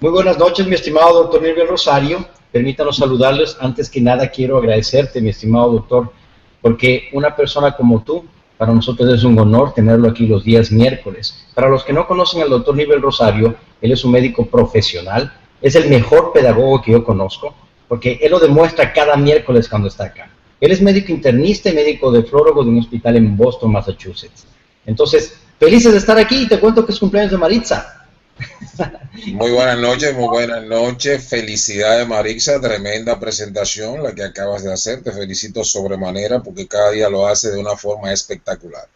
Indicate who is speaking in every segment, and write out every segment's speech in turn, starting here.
Speaker 1: Muy buenas noches, mi estimado doctor Nilvio Rosario. Permítanos saludarles. Antes que nada, quiero agradecerte, mi estimado doctor, porque una persona como tú, para nosotros es un honor tenerlo aquí los días miércoles. Para los que no conocen al doctor Nilvio Rosario, él es un médico profesional, es el mejor pedagogo que yo conozco, porque él lo demuestra cada miércoles cuando está acá. Él es médico internista y médico deflólogo de un hospital en Boston, Massachusetts. Entonces, felices de estar aquí y te cuento que es cumpleaños de Maritza.
Speaker 2: Muy buenas noches, muy buenas noches. Felicidades, Marixa, tremenda presentación la que acabas de hacer. Te felicito sobremanera porque cada día lo hace de una forma espectacular.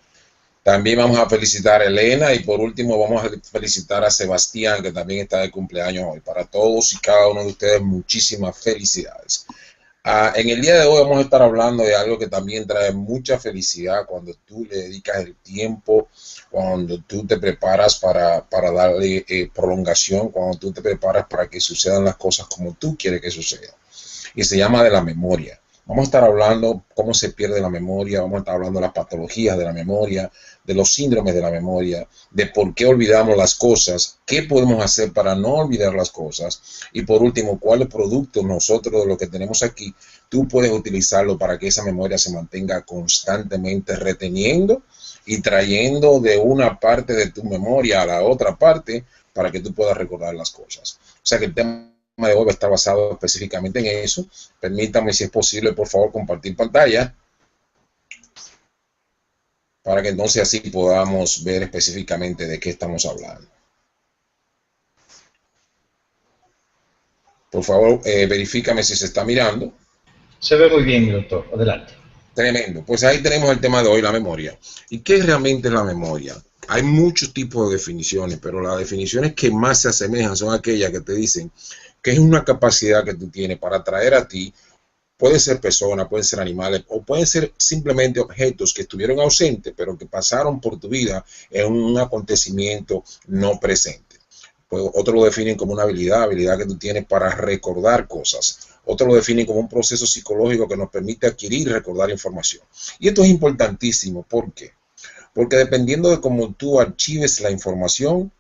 Speaker 2: También vamos a felicitar a Elena y por último vamos a felicitar a Sebastián, que también está de cumpleaños hoy. Para todos y cada uno de ustedes, muchísimas felicidades. En el día de hoy vamos a estar hablando de algo que también trae mucha felicidad cuando tú le dedicas el tiempo, cuando tú te preparas para darle prolongación, cuando tú te preparas para que sucedan las cosas como tú quieres que sucedan. Y se llama de la memoria. Vamos a estar hablando cómo se pierde la memoria, vamos a estar hablando de las patologías de la memoria, de los síndromes de la memoria, de por qué olvidamos las cosas, qué podemos hacer para no olvidar las cosas y por último, cuáles productos nosotros de lo que tenemos aquí, tú puedes utilizarlo para que esa memoria se mantenga constantemente reteniendo y trayendo de una parte de tu memoria a la otra parte para que tú puedas recordar las cosas. O sea que el tema de hoy está basado específicamente en eso. Permítame, si es posible, por favor, compartir pantalla para que entonces así podamos ver específicamente de qué estamos hablando. Por favor, verifícame si se está mirando.
Speaker 1: Se ve muy bien, doctor. Adelante.
Speaker 2: Tremendo. Pues ahí tenemos el tema de hoy, la memoria. ¿Y qué realmente es la memoria? Hay muchos tipos de definiciones, pero las definiciones que más se asemejan son aquellas que te dicen que es una capacidad que tú tienes para traer a ti. Pueden ser personas, pueden ser animales o pueden ser simplemente objetos que estuvieron ausentes pero que pasaron por tu vida en un acontecimiento no presente. Pues otros lo definen como una habilidad que tú tienes para recordar cosas. Otros lo definen como un proceso psicológico que nos permite adquirir y recordar información. Y esto es importantísimo. ¿Por qué? Porque dependiendo de cómo tú archives la información,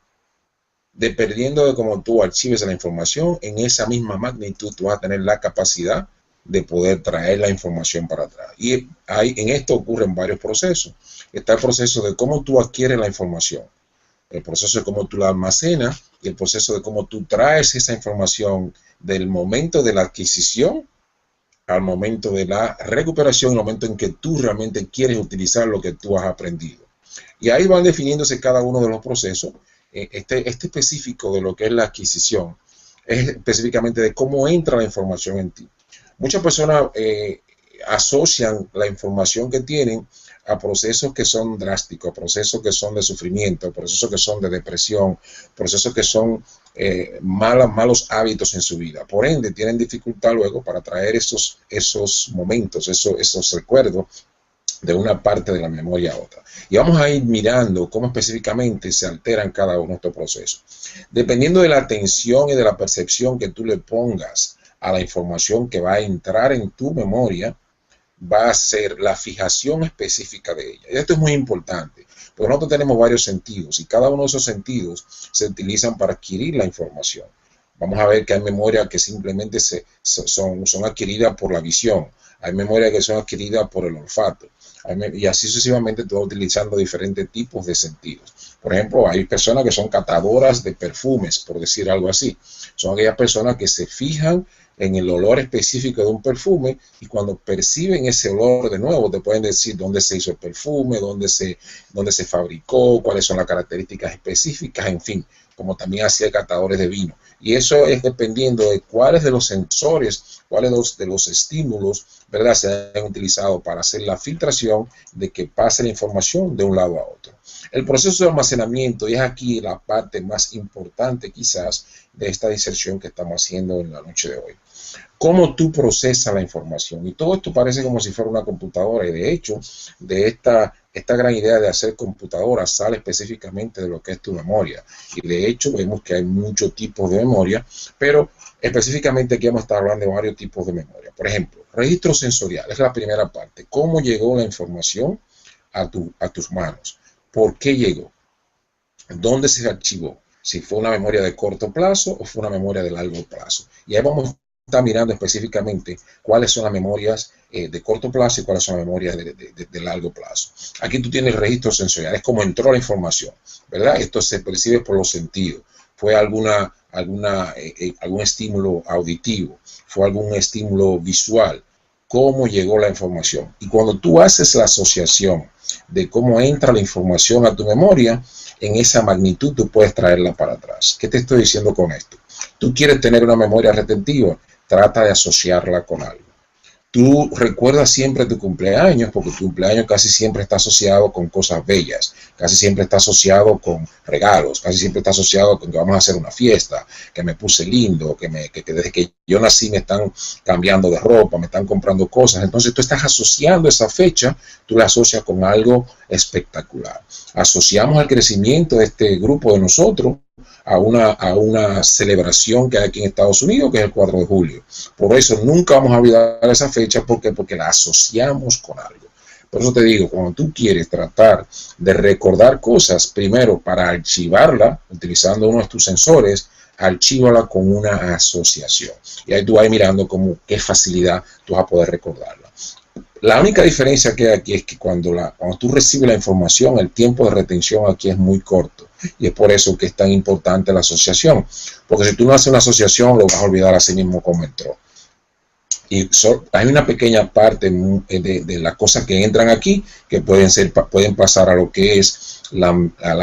Speaker 2: en esa misma magnitud tú vas a tener la capacidad de poder traer la información para atrás. Y en esto ocurren varios procesos. Está el proceso de cómo tú adquieres la información, el proceso de cómo tú la almacenas y el proceso de cómo tú traes esa información del momento de la adquisición al momento de la recuperación, al momento en que tú realmente quieres utilizar lo que tú has aprendido. Y ahí van definiéndose cada uno de los procesos. Este específico de lo que es la adquisición es específicamente de cómo entra la información en ti. Muchas personas asocian la información que tienen a procesos que son drásticos, procesos que son de sufrimiento, procesos que son de depresión, procesos que son malos hábitos en su vida. Por ende, tienen dificultad luego para traer esos momentos, esos recuerdos de una parte de la memoria a otra. Y vamos a ir mirando cómo específicamente se alteran cada uno de estos procesos. Dependiendo de la atención y de la percepción que tú le pongas a la información que va a entrar en tu memoria, va a ser la fijación específica de ella. Y esto es muy importante, porque nosotros tenemos varios sentidos y cada uno de esos sentidos se utilizan para adquirir la información. Vamos a ver que hay memorias que simplemente son adquiridas por la visión, hay memorias que son adquiridas por el olfato, y así sucesivamente tú vas utilizando diferentes tipos de sentidos. Por ejemplo, hay personas que son catadoras de perfumes, por decir algo así. Son aquellas personas que se fijan en el olor específico de un perfume y cuando perciben ese olor de nuevo te pueden decir dónde se hizo el perfume, dónde se fabricó, cuáles son las características específicas, en fin, como también hacía catadores de vino. Y eso es dependiendo de cuáles de los sensores, cuáles de los estímulos, ¿verdad?, se han utilizado para hacer la filtración de que pase la información de un lado a otro. El proceso de almacenamiento, y es aquí la parte más importante quizás de esta diserción que estamos haciendo en la noche de hoy. Cómo tú procesas la información. Y todo esto parece como si fuera una computadora. Y de hecho, de esta gran idea de hacer computadoras sale específicamente de lo que es tu memoria. Y de hecho, vemos que hay muchos tipos de memoria, pero específicamente aquí vamos a estar hablando de varios tipos de memoria. Por ejemplo, registro sensorial es la primera parte. ¿Cómo llegó la información a tus manos? ¿Por qué llegó? ¿Dónde se archivó? si fue una memoria de corto plazo o fue una memoria de largo plazo. Y ahí vamos a estar mirando específicamente cuáles son las memorias de corto plazo y cuáles son las memorias de largo plazo. Aquí tú tienes el registro sensorial, es como entró la información, ¿verdad? Esto se percibe por los sentidos. Fue algún estímulo auditivo, fue algún estímulo visual, cómo llegó la información. Y cuando tú haces la asociación de cómo entra la información a tu memoria, en esa magnitud tú puedes traerla para atrás. ¿Qué te estoy diciendo con esto? Tú quieres tener una memoria retentiva, trata de asociarla con algo. Tú recuerdas siempre tu cumpleaños, porque tu cumpleaños casi siempre está asociado con cosas bellas, casi siempre está asociado con regalos, casi siempre está asociado con que vamos a hacer una fiesta, que me puse lindo, que desde que yo nací me están cambiando de ropa, me están comprando cosas. Entonces tú estás asociando esa fecha, tú la asocias con algo espectacular. Asociamos el crecimiento de este grupo de nosotros a una celebración que hay aquí en Estados Unidos, que es el 4 de julio. Por eso nunca vamos a olvidar esa fecha, porque la asociamos con algo. Por eso te digo, cuando tú quieres tratar de recordar cosas, primero para archivarla, utilizando uno de tus sensores, archívala con una asociación. Y ahí tú vas mirando qué facilidad tú vas a poder recordarla. La única diferencia que hay aquí es que cuando tú recibes la información, el tiempo de retención aquí es muy corto. Y es por eso que es tan importante la asociación. Porque si tú no haces una asociación, lo vas a olvidar así mismo como entró. Y hay una pequeña parte de las cosas que entran aquí que pueden pasar a lo que es la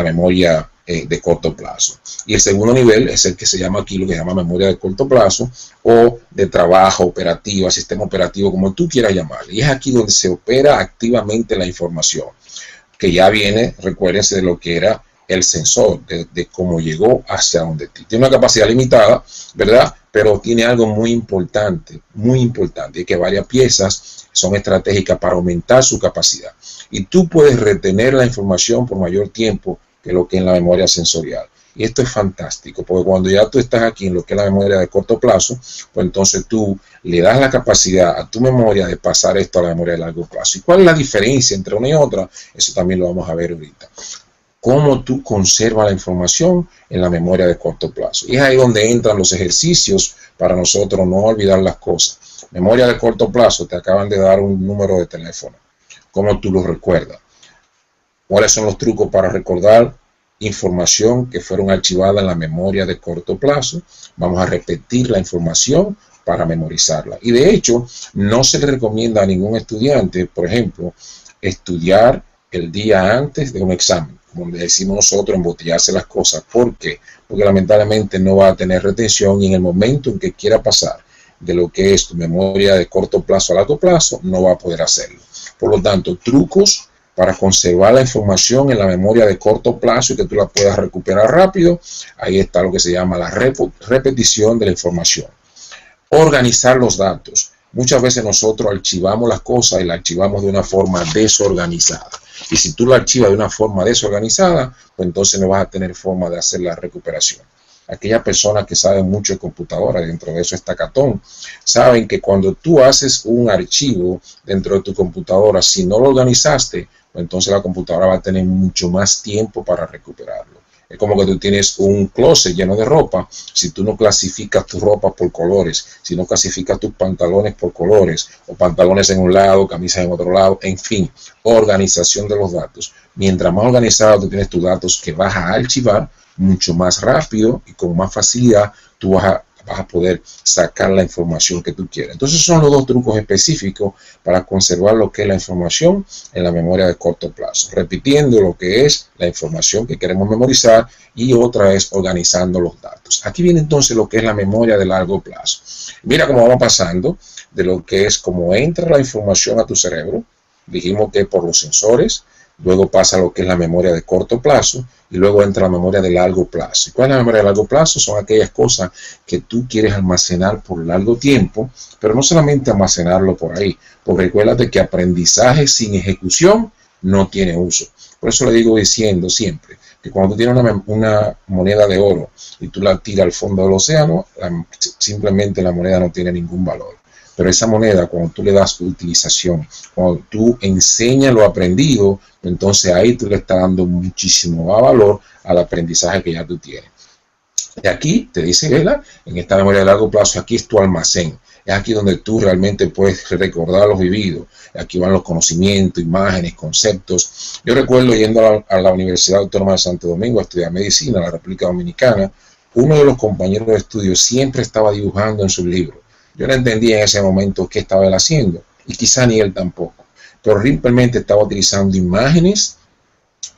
Speaker 2: memoria de corto plazo. Y el segundo nivel es el que se llama aquí, lo que se llama memoria de corto plazo, o de trabajo, operativa, sistema operativo, como tú quieras llamarle. Y es aquí donde se opera activamente la información, que ya viene, recuérdense de lo que era el sensor, de cómo llegó hacia donde tiene una capacidad limitada, ¿verdad? Pero tiene algo muy importante, y que varias piezas son estratégicas para aumentar su capacidad. Y tú puedes retener la información por mayor tiempo que lo que en la memoria sensorial. Y esto es fantástico, porque cuando ya tú estás aquí en lo que es la memoria de corto plazo, pues entonces tú le das la capacidad a tu memoria de pasar esto a la memoria de largo plazo. ¿Y cuál es la diferencia entre una y otra? Eso también lo vamos a ver ahorita. Cómo tú conservas la información en la memoria de corto plazo. Y es ahí donde entran los ejercicios para nosotros no olvidar las cosas. Memoria de corto plazo, te acaban de dar un número de teléfono. ¿Cómo tú lo recuerdas? ¿Cuáles son los trucos para recordar información que fueron archivadas en la memoria de corto plazo? Vamos a repetir la información para memorizarla. Y de hecho, no se le recomienda a ningún estudiante, por ejemplo, estudiar el día antes de un examen, como le decimos nosotros, embotellarse las cosas. ¿Por qué? Porque lamentablemente no va a tener retención, y en el momento en que quiera pasar de lo que es tu memoria de corto plazo a largo plazo, no va a poder hacerlo. Por lo tanto, trucos para conservar la información en la memoria de corto plazo y que tú la puedas recuperar rápido. Ahí está lo que se llama la repetición de la información. Organizar los datos. Muchas veces nosotros archivamos las cosas y las archivamos de una forma desorganizada. Y si tú lo archivas de una forma desorganizada, pues entonces no vas a tener forma de hacer la recuperación. Aquellas personas que saben mucho de computadora, dentro de eso está Catón, saben que cuando tú haces un archivo dentro de tu computadora, si no lo organizaste, pues entonces la computadora va a tener mucho más tiempo para recuperarlo. Es como que tú tienes un closet lleno de ropa. Si tú no clasificas tu ropa por colores, si no clasificas tus pantalones por colores, o pantalones en un lado, camisas en otro lado, en fin, organización de los datos. Mientras más organizado tú tienes tus datos que vas a archivar, mucho más rápido y con más facilidad tú vas a poder sacar la información que tú quieres. Entonces son los dos trucos específicos para conservar lo que es la información en la memoria de corto plazo. Repitiendo lo que es la información que queremos memorizar, y otra es organizando los datos. Aquí viene entonces lo que es la memoria de largo plazo. Mira cómo vamos pasando de lo que es cómo entra la información a tu cerebro. Dijimos que por los sensores, luego pasa lo que es la memoria de corto plazo, y luego entra la memoria de largo plazo. ¿Y cuál es la memoria de largo plazo? Son aquellas cosas que tú quieres almacenar por largo tiempo, pero no solamente almacenarlo por ahí, porque recuérdate que aprendizaje sin ejecución no tiene uso. Por eso le digo diciendo siempre que cuando tú tienes una moneda de oro y tú la tiras al fondo del océano, simplemente la moneda no tiene ningún valor. Pero esa moneda, cuando tú le das utilización, cuando tú enseñas lo aprendido, entonces ahí tú le estás dando muchísimo más valor al aprendizaje que ya tú tienes. Y aquí te dice, ¿verdad? En esta memoria de largo plazo, aquí es tu almacén. Es aquí donde tú realmente puedes recordar los vividos. Aquí van los conocimientos, imágenes, conceptos. Yo recuerdo yendo a la Universidad Autónoma de Santo Domingo a estudiar medicina en la República Dominicana. Uno de los compañeros de estudio siempre estaba dibujando en su libro. Yo no entendía en ese momento qué estaba él haciendo. Y quizá ni él tampoco. Pero simplemente estaba utilizando imágenes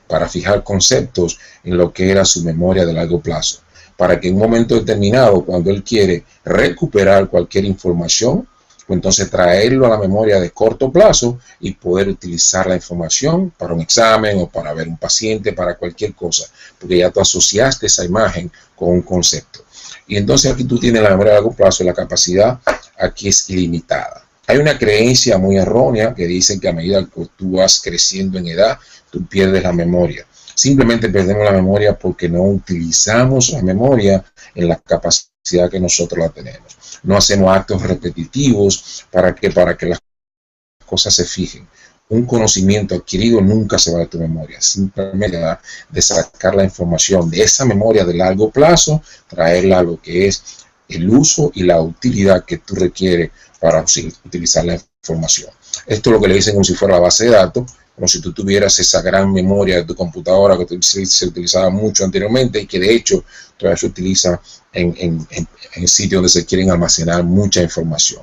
Speaker 2: para fijar conceptos en lo que era su memoria de largo plazo, para que en un momento determinado, cuando él quiere recuperar cualquier información, pues entonces traerlo a la memoria de corto plazo y poder utilizar la información para un examen o para ver un paciente, para cualquier cosa, porque ya tú asociaste esa imagen con un concepto. Y entonces aquí tú tienes la memoria de largo plazo y la capacidad aquí es ilimitada. Hay una creencia muy errónea que dice que a medida que tú vas creciendo en edad, tú pierdes la memoria. Simplemente perdemos la memoria porque no utilizamos la memoria en la capacidad que nosotros la tenemos. No hacemos actos repetitivos para que las cosas se fijen. Un conocimiento adquirido nunca se va de tu memoria. Simplemente de sacar la información de esa memoria de largo plazo, traerla a lo que es el uso y la utilidad que tú requieres para utilizar la información. Esto es lo que le dicen como si fuera la base de datos, como si tú tuvieras esa gran memoria de tu computadora que se utilizaba mucho anteriormente y que de hecho todavía se utiliza en sitios donde se quieren almacenar mucha información.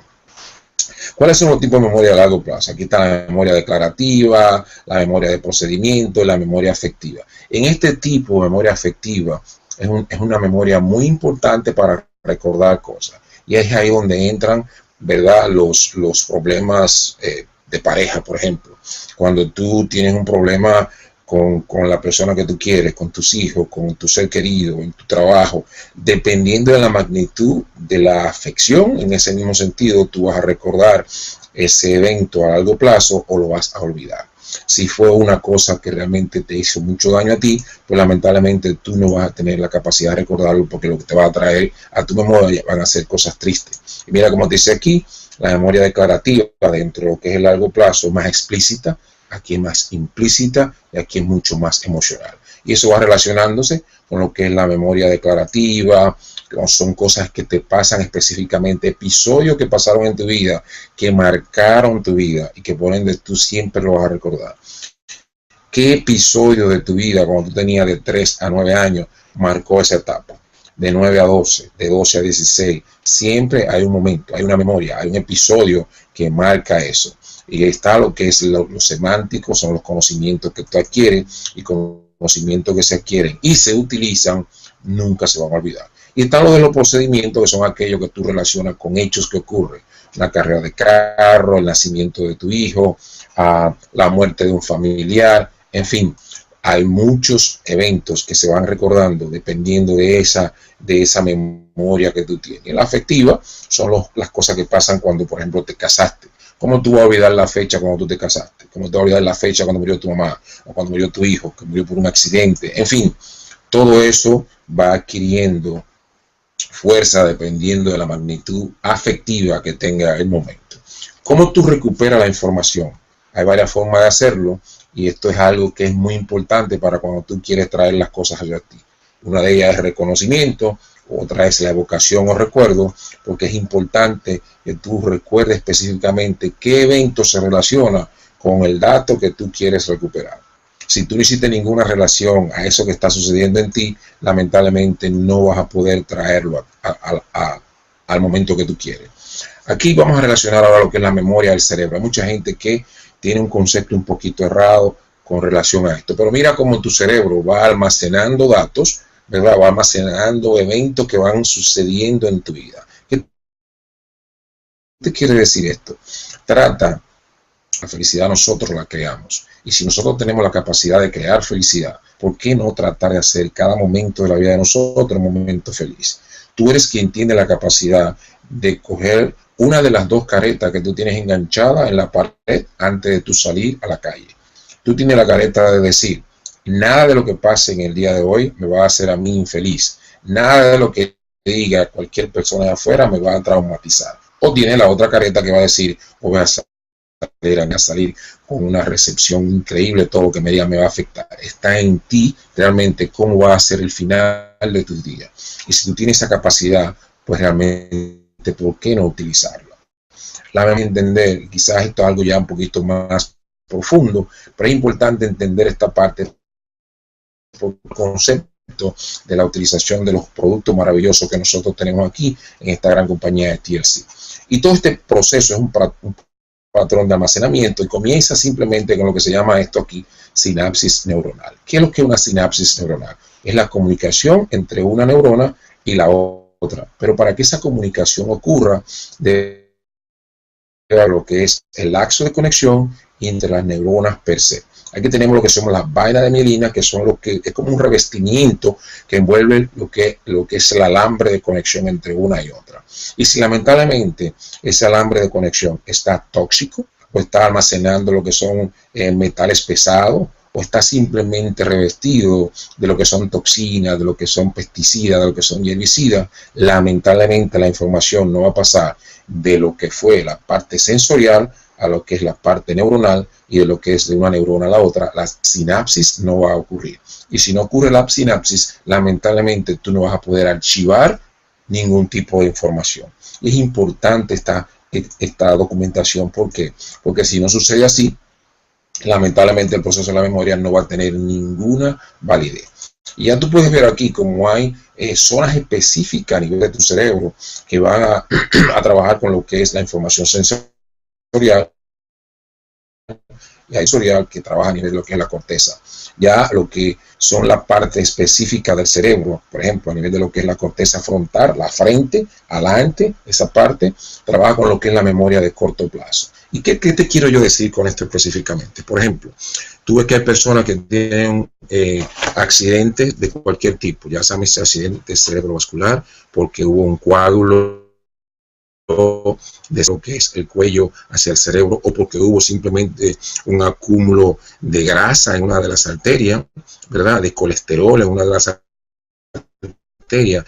Speaker 2: ¿Cuáles son los tipos de memoria a largo plazo? Aquí está la memoria declarativa, la memoria de procedimiento y la memoria afectiva. En este tipo de memoria afectiva es una memoria muy importante para recordar cosas. Y es ahí donde entran, ¿verdad?, los problemas de pareja, por ejemplo. Cuando tú tienes un problema con la persona que tú quieres, con tus hijos, con tu ser querido, en tu trabajo, dependiendo de la magnitud de la afección, en ese mismo sentido, tú vas a recordar ese evento a largo plazo o lo vas a olvidar. Si fue una cosa que realmente te hizo mucho daño a ti, pues lamentablemente tú no vas a tener la capacidad de recordarlo porque lo que te va a traer a tu memoria van a ser cosas tristes. Y mira como te dice aquí, la memoria declarativa dentro de lo que es el largo plazo es más explícita, aquí es más implícita y aquí es mucho más emocional. Y eso va relacionándose con lo que es la memoria declarativa, que son cosas que te pasan específicamente, episodios que pasaron en tu vida, que marcaron tu vida y que por ende tú siempre lo vas a recordar. ¿Qué episodio de tu vida cuando tú tenías de 3 a 9 años marcó esa etapa? De 9 a 12, de 12 a 16, siempre hay un momento, hay una memoria, hay un episodio que marca eso. Y está lo que es lo semántico, son los conocimientos que tú adquieres y conocimientos que se adquieren y se utilizan, nunca se van a olvidar. Y están los de los procedimientos, que son aquellos que tú relacionas con hechos que ocurren. La carrera de carro, el nacimiento de tu hijo, la muerte de un familiar, en fin. Hay muchos eventos que se van recordando dependiendo de esa memoria que tú tienes. La afectiva son las cosas que pasan cuando, por ejemplo, te casaste. ¿Cómo tú vas a olvidar la fecha cuando tú te casaste? ¿Cómo tú vas a olvidar la fecha cuando murió tu mamá? O cuando murió tu hijo, que murió por un accidente. En fin, todo eso va adquiriendo fuerza dependiendo de la magnitud afectiva que tenga el momento. ¿Cómo tú recuperas la información? Hay varias formas de hacerlo y esto es algo que es muy importante para cuando tú quieres traer las cosas hacia ti. Una de ellas es reconocimiento, otra es la evocación o recuerdo, porque es importante que tú recuerdes específicamente qué evento se relaciona con el dato que tú quieres recuperar. Si tú no hiciste ninguna relación a eso que está sucediendo en ti, lamentablemente no vas a poder traerlo al momento que tú quieres. Aquí vamos a relacionar ahora lo que es la memoria del cerebro. Hay mucha gente que tiene un concepto un poquito errado con relación a esto, pero mira cómo tu cerebro va almacenando datos, ¿verdad? Va almacenando eventos que van sucediendo en tu vida. ¿Qué te quiere decir esto? La felicidad nosotros la creamos. Y si nosotros tenemos la capacidad de crear felicidad, ¿por qué no tratar de hacer cada momento de la vida de nosotros un momento feliz? Tú eres quien tiene la capacidad de coger una de las dos caretas que tú tienes enganchada en la pared antes de tú salir a la calle. Tú tienes la careta de decir, nada de lo que pase en el día de hoy me va a hacer a mí infeliz. Nada de lo que diga cualquier persona de afuera me va a traumatizar. O tienes la otra careta que va a decir, voy a a salir con una recepción increíble, todo lo que me diga me va a afectar. Está en ti realmente cómo va a ser el final de tu día. Y si tú tienes esa capacidad, pues realmente, ¿por qué no utilizarla? La vamos a entender, quizás esto es algo ya un poquito más profundo, pero es importante entender esta parte por concepto de la utilización de los productos maravillosos que nosotros tenemos aquí en esta gran compañía de TLC. Y todo este proceso es un patrón de almacenamiento y comienza simplemente con lo que se llama esto aquí, sinapsis neuronal. ¿Qué es lo que es una sinapsis neuronal? Es la comunicación entre una neurona y la otra. Pero para que esa comunicación ocurra, debe haber lo que es el laxo de conexión entre las neuronas per se. Aquí tenemos lo que son las vainas de mielina, que son lo que es como un revestimiento que envuelve lo que es el alambre de conexión entre una y otra. Y si lamentablemente ese alambre de conexión está tóxico, o está almacenando lo que son metales pesados, o está simplemente revestido de lo que son toxinas, de lo que son pesticidas, de lo que son herbicidas, lamentablemente la información no va a pasar de lo que fue la parte sensorial a lo que es la parte neuronal, y de lo que es de una neurona a la otra, la sinapsis no va a ocurrir. Y si no ocurre la sinapsis, lamentablemente tú no vas a poder archivar ningún tipo de información. Y es importante esta documentación. ¿Por qué? Porque si no sucede así, lamentablemente el proceso de la memoria no va a tener ninguna validez. Y ya tú puedes ver aquí como hay zonas específicas a nivel de tu cerebro que van a trabajar con lo que es la información sensorial, y hay sensorial que trabaja a nivel de lo que es la corteza. Ya lo que son la parte específica del cerebro, por ejemplo, a nivel de lo que es la corteza frontal, la frente, adelante, esa parte, trabaja con lo que es la memoria de corto plazo. ¿Y qué te quiero yo decir con esto específicamente? Por ejemplo, tú ves que hay personas que tienen accidentes de cualquier tipo, ya sea accidente cerebrovascular, porque hubo un coágulo de lo que es el cuello hacia el cerebro, o porque hubo simplemente un acúmulo de grasa en una de las arterias, ¿verdad? De colesterol en una de las arterias,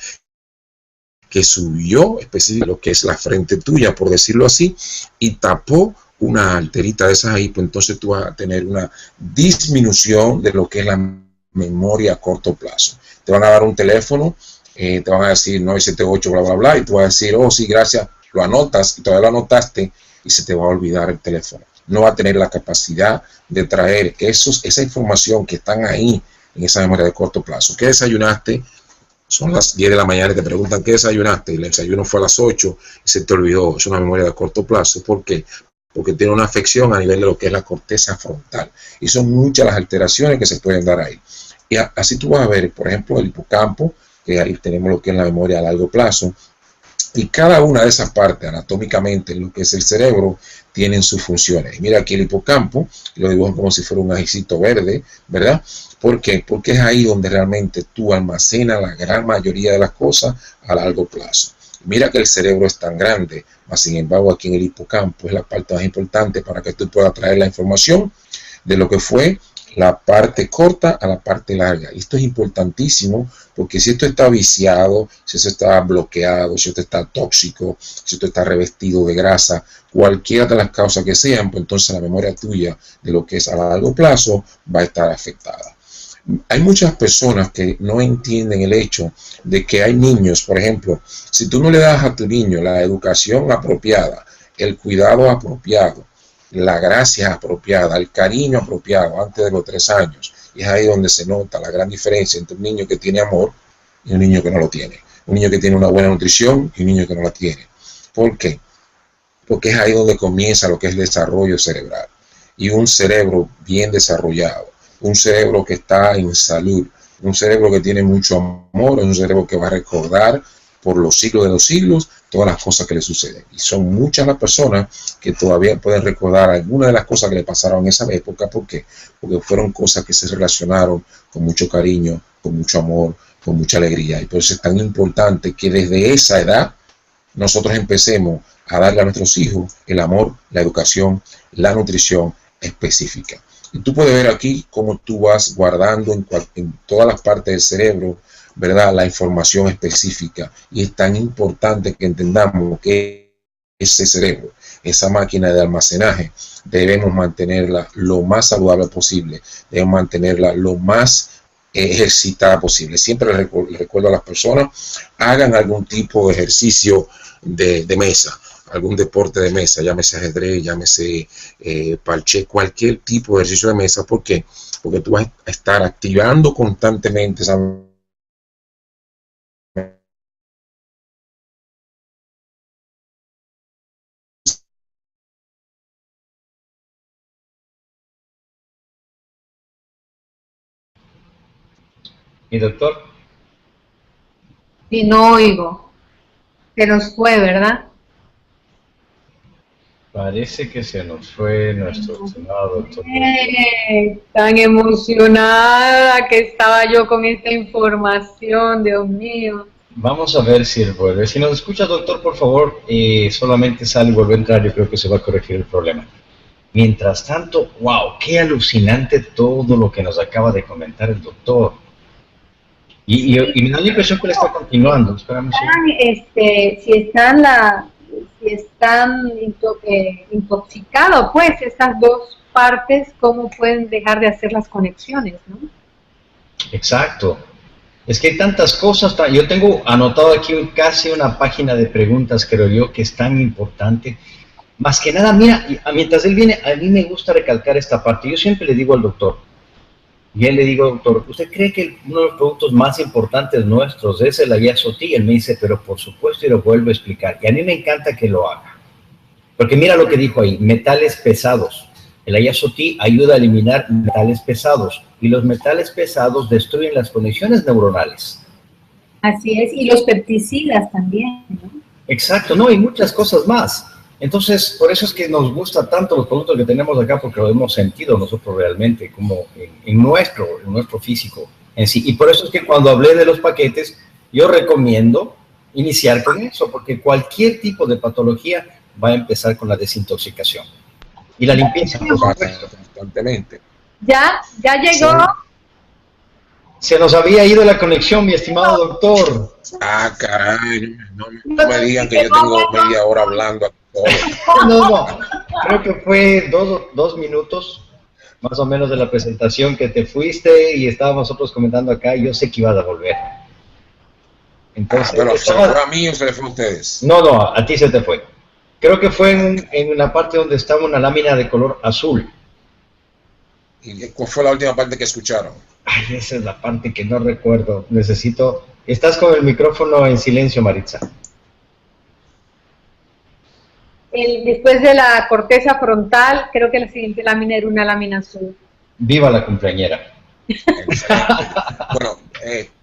Speaker 2: que subió específicamente lo que es la frente tuya, por decirlo así, y tapó una arterita de esas ahí, pues entonces tú vas a tener una disminución de lo que es la memoria a corto plazo. Te van a dar un teléfono, te van a decir 978, bla, bla, bla, y tú vas a decir, oh, sí, gracias, lo anotas, y todavía lo anotaste, y se te va a olvidar el teléfono. No va a tener la capacidad de traer esa información que están ahí en esa memoria de corto plazo. ¿Qué desayunaste? Son las 10 de la mañana y te preguntan ¿qué desayunaste? Y el desayuno fue a las 8 y se te olvidó. Es una memoria de corto plazo. ¿Por qué? Porque tiene una afección a nivel de lo que es la corteza frontal. Y son muchas las alteraciones que se pueden dar ahí. Y así tú vas a ver, por ejemplo, el hipocampo, que ahí tenemos lo que es la memoria a largo plazo. Y cada una de esas partes anatómicamente en lo que es el cerebro tienen sus funciones. Y mira aquí el hipocampo, lo dibujo como si fuera un ajicito verde, ¿verdad? ¿Por qué? Porque es ahí donde realmente tú almacenas la gran mayoría de las cosas a largo plazo. Mira que el cerebro es tan grande, mas sin embargo aquí en el hipocampo es la parte más importante para que tú puedas traer la información de lo que fue la parte corta a la parte larga. Y esto es importantísimo porque si esto está viciado, si esto está bloqueado, si esto está tóxico, si esto está revestido de grasa, cualquiera de las causas que sean, pues entonces la memoria tuya de lo que es a largo plazo va a estar afectada. Hay muchas personas que no entienden el hecho de que hay niños, por ejemplo, si tú no le das a tu niño la educación apropiada, el cuidado apropiado, la gracia apropiada, el cariño apropiado antes de los 3 años. Y es ahí donde se nota la gran diferencia entre un niño que tiene amor y un niño que no lo tiene. Un niño que tiene una buena nutrición y un niño que no la tiene. ¿Por qué? Porque es ahí donde comienza lo que es el desarrollo cerebral. Y un cerebro bien desarrollado, un cerebro que está en salud, un cerebro que tiene mucho amor, un cerebro que va a recordar por los siglos de los siglos todas las cosas que le suceden. Y son muchas las personas que todavía pueden recordar algunas de las cosas que le pasaron en esa época. ¿Por qué? Porque fueron cosas que se relacionaron con mucho cariño, con mucho amor, con mucha alegría. Y por eso es tan importante que desde esa edad nosotros empecemos a darle a nuestros hijos el amor, la educación, la nutrición específica. Y tú puedes ver aquí cómo tú vas guardando en todas las partes del cerebro, ¿verdad?, la información específica. Y es tan importante que entendamos que ese cerebro, esa máquina de almacenaje, debemos mantenerla lo más saludable posible, debemos mantenerla lo más ejercitada posible. Siempre les recuerdo a las personas, hagan algún tipo de ejercicio de mesa, algún deporte de mesa, llámese ajedrez, llámese parche, cualquier tipo de ejercicio de mesa. ¿Por qué? Porque tú vas a estar activando constantemente esa.
Speaker 1: Mi doctor,
Speaker 3: Y no oigo. Se nos fue, ¿verdad?
Speaker 1: parece que se nos fue nuestro estimado doctor.
Speaker 3: Tan emocionada que estaba yo con esta información, Dios mío.
Speaker 1: Vamos a ver si él vuelve. Si nos escucha, doctor, por favor, solamente sale y vuelve a entrar. Yo creo que se va a corregir el problema. Mientras tanto, wow, qué alucinante todo lo que nos acaba de comentar el doctor. Y me da la impresión que le está continuando. Espérame un segundo.
Speaker 3: Si están intoxicados, pues estas dos partes, ¿cómo pueden dejar de hacer las conexiones, no?
Speaker 1: Exacto. Es que hay tantas cosas. Yo tengo anotado aquí casi una página de preguntas, creo yo, que es tan importante. Más que nada, mira, mientras él viene, a mí me gusta recalcar esta parte. Yo siempre le digo al doctor, y él le digo, doctor, ¿usted cree que uno de los productos más importantes nuestros es el Ayazoti? Él me dice, pero por supuesto, y lo vuelvo a explicar. Y a mí me encanta que lo haga. Porque mira lo que dijo ahí, metales pesados. El Ayazoti ayuda a eliminar metales pesados. Y los metales pesados destruyen las conexiones neuronales.
Speaker 3: Así es, y los pepticidas también, ¿no?
Speaker 1: Exacto, no, y muchas cosas más. Entonces, por eso es que nos gusta tanto los productos que tenemos acá, porque lo hemos sentido nosotros realmente, como en nuestro físico en sí. Y por eso es que cuando hablé de los paquetes, yo recomiendo iniciar con eso, porque cualquier tipo de patología va a empezar con la desintoxicación. Y la limpieza, por supuesto.
Speaker 2: Constantemente.
Speaker 3: Ya llegó.
Speaker 1: Se nos había ido la conexión, mi estimado doctor.
Speaker 2: Ah, caray, no me digan que yo tengo media hora hablando.
Speaker 1: No, creo que fue dos minutos más o menos de la presentación que te fuiste y estábamos nosotros comentando acá y yo sé que ibas a volver. Entonces,
Speaker 2: pero ¿se me fue a mí o se le fue a ustedes?
Speaker 1: No, a ti se te fue. Creo que fue en una parte donde estaba una lámina de color azul.
Speaker 2: ¿Y cuál fue la última parte que escucharon?
Speaker 1: Ay, esa es la parte que no recuerdo. Necesito... Estás con el micrófono en silencio, Maritza.
Speaker 3: Después de la corteza frontal, creo que la siguiente lámina era una lámina azul.
Speaker 1: Viva la cumpleañera.
Speaker 2: Bueno,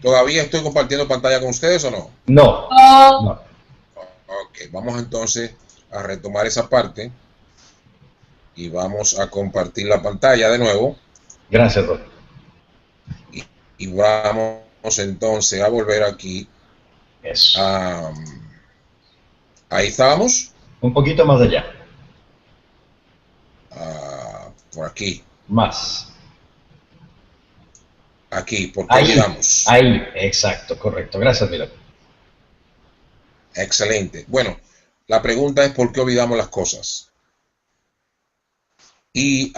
Speaker 2: ¿todavía estoy compartiendo pantalla con ustedes o no?
Speaker 1: No.
Speaker 2: Ok, vamos entonces a retomar esa parte y vamos a compartir la pantalla de nuevo.
Speaker 1: Gracias, doctor.
Speaker 2: Y vamos entonces a volver aquí.
Speaker 1: Eso.
Speaker 2: Ahí estábamos.
Speaker 1: Un poquito más allá.
Speaker 2: Por aquí.
Speaker 1: Más.
Speaker 2: Aquí, ¿por qué olvidamos?
Speaker 1: Ahí, exacto, correcto. Gracias, Milo.
Speaker 2: Excelente. Bueno, la pregunta es ¿por qué olvidamos las cosas? Y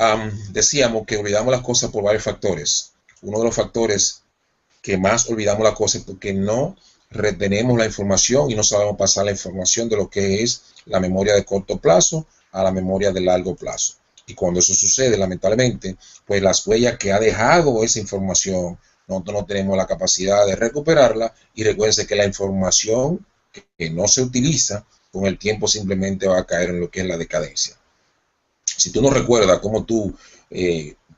Speaker 2: decíamos que olvidamos las cosas por varios factores. Uno de los factores que más olvidamos las cosas es porque no retenemos la información y no sabemos pasar la información de lo que es la memoria de corto plazo a la memoria de largo plazo. Y cuando eso sucede, lamentablemente, pues las huellas que ha dejado esa información, nosotros no tenemos la capacidad de recuperarla. Y recuérdense que la información que no se utiliza con el tiempo simplemente va a caer en lo que es la decadencia. Si tú no recuerdas cómo tú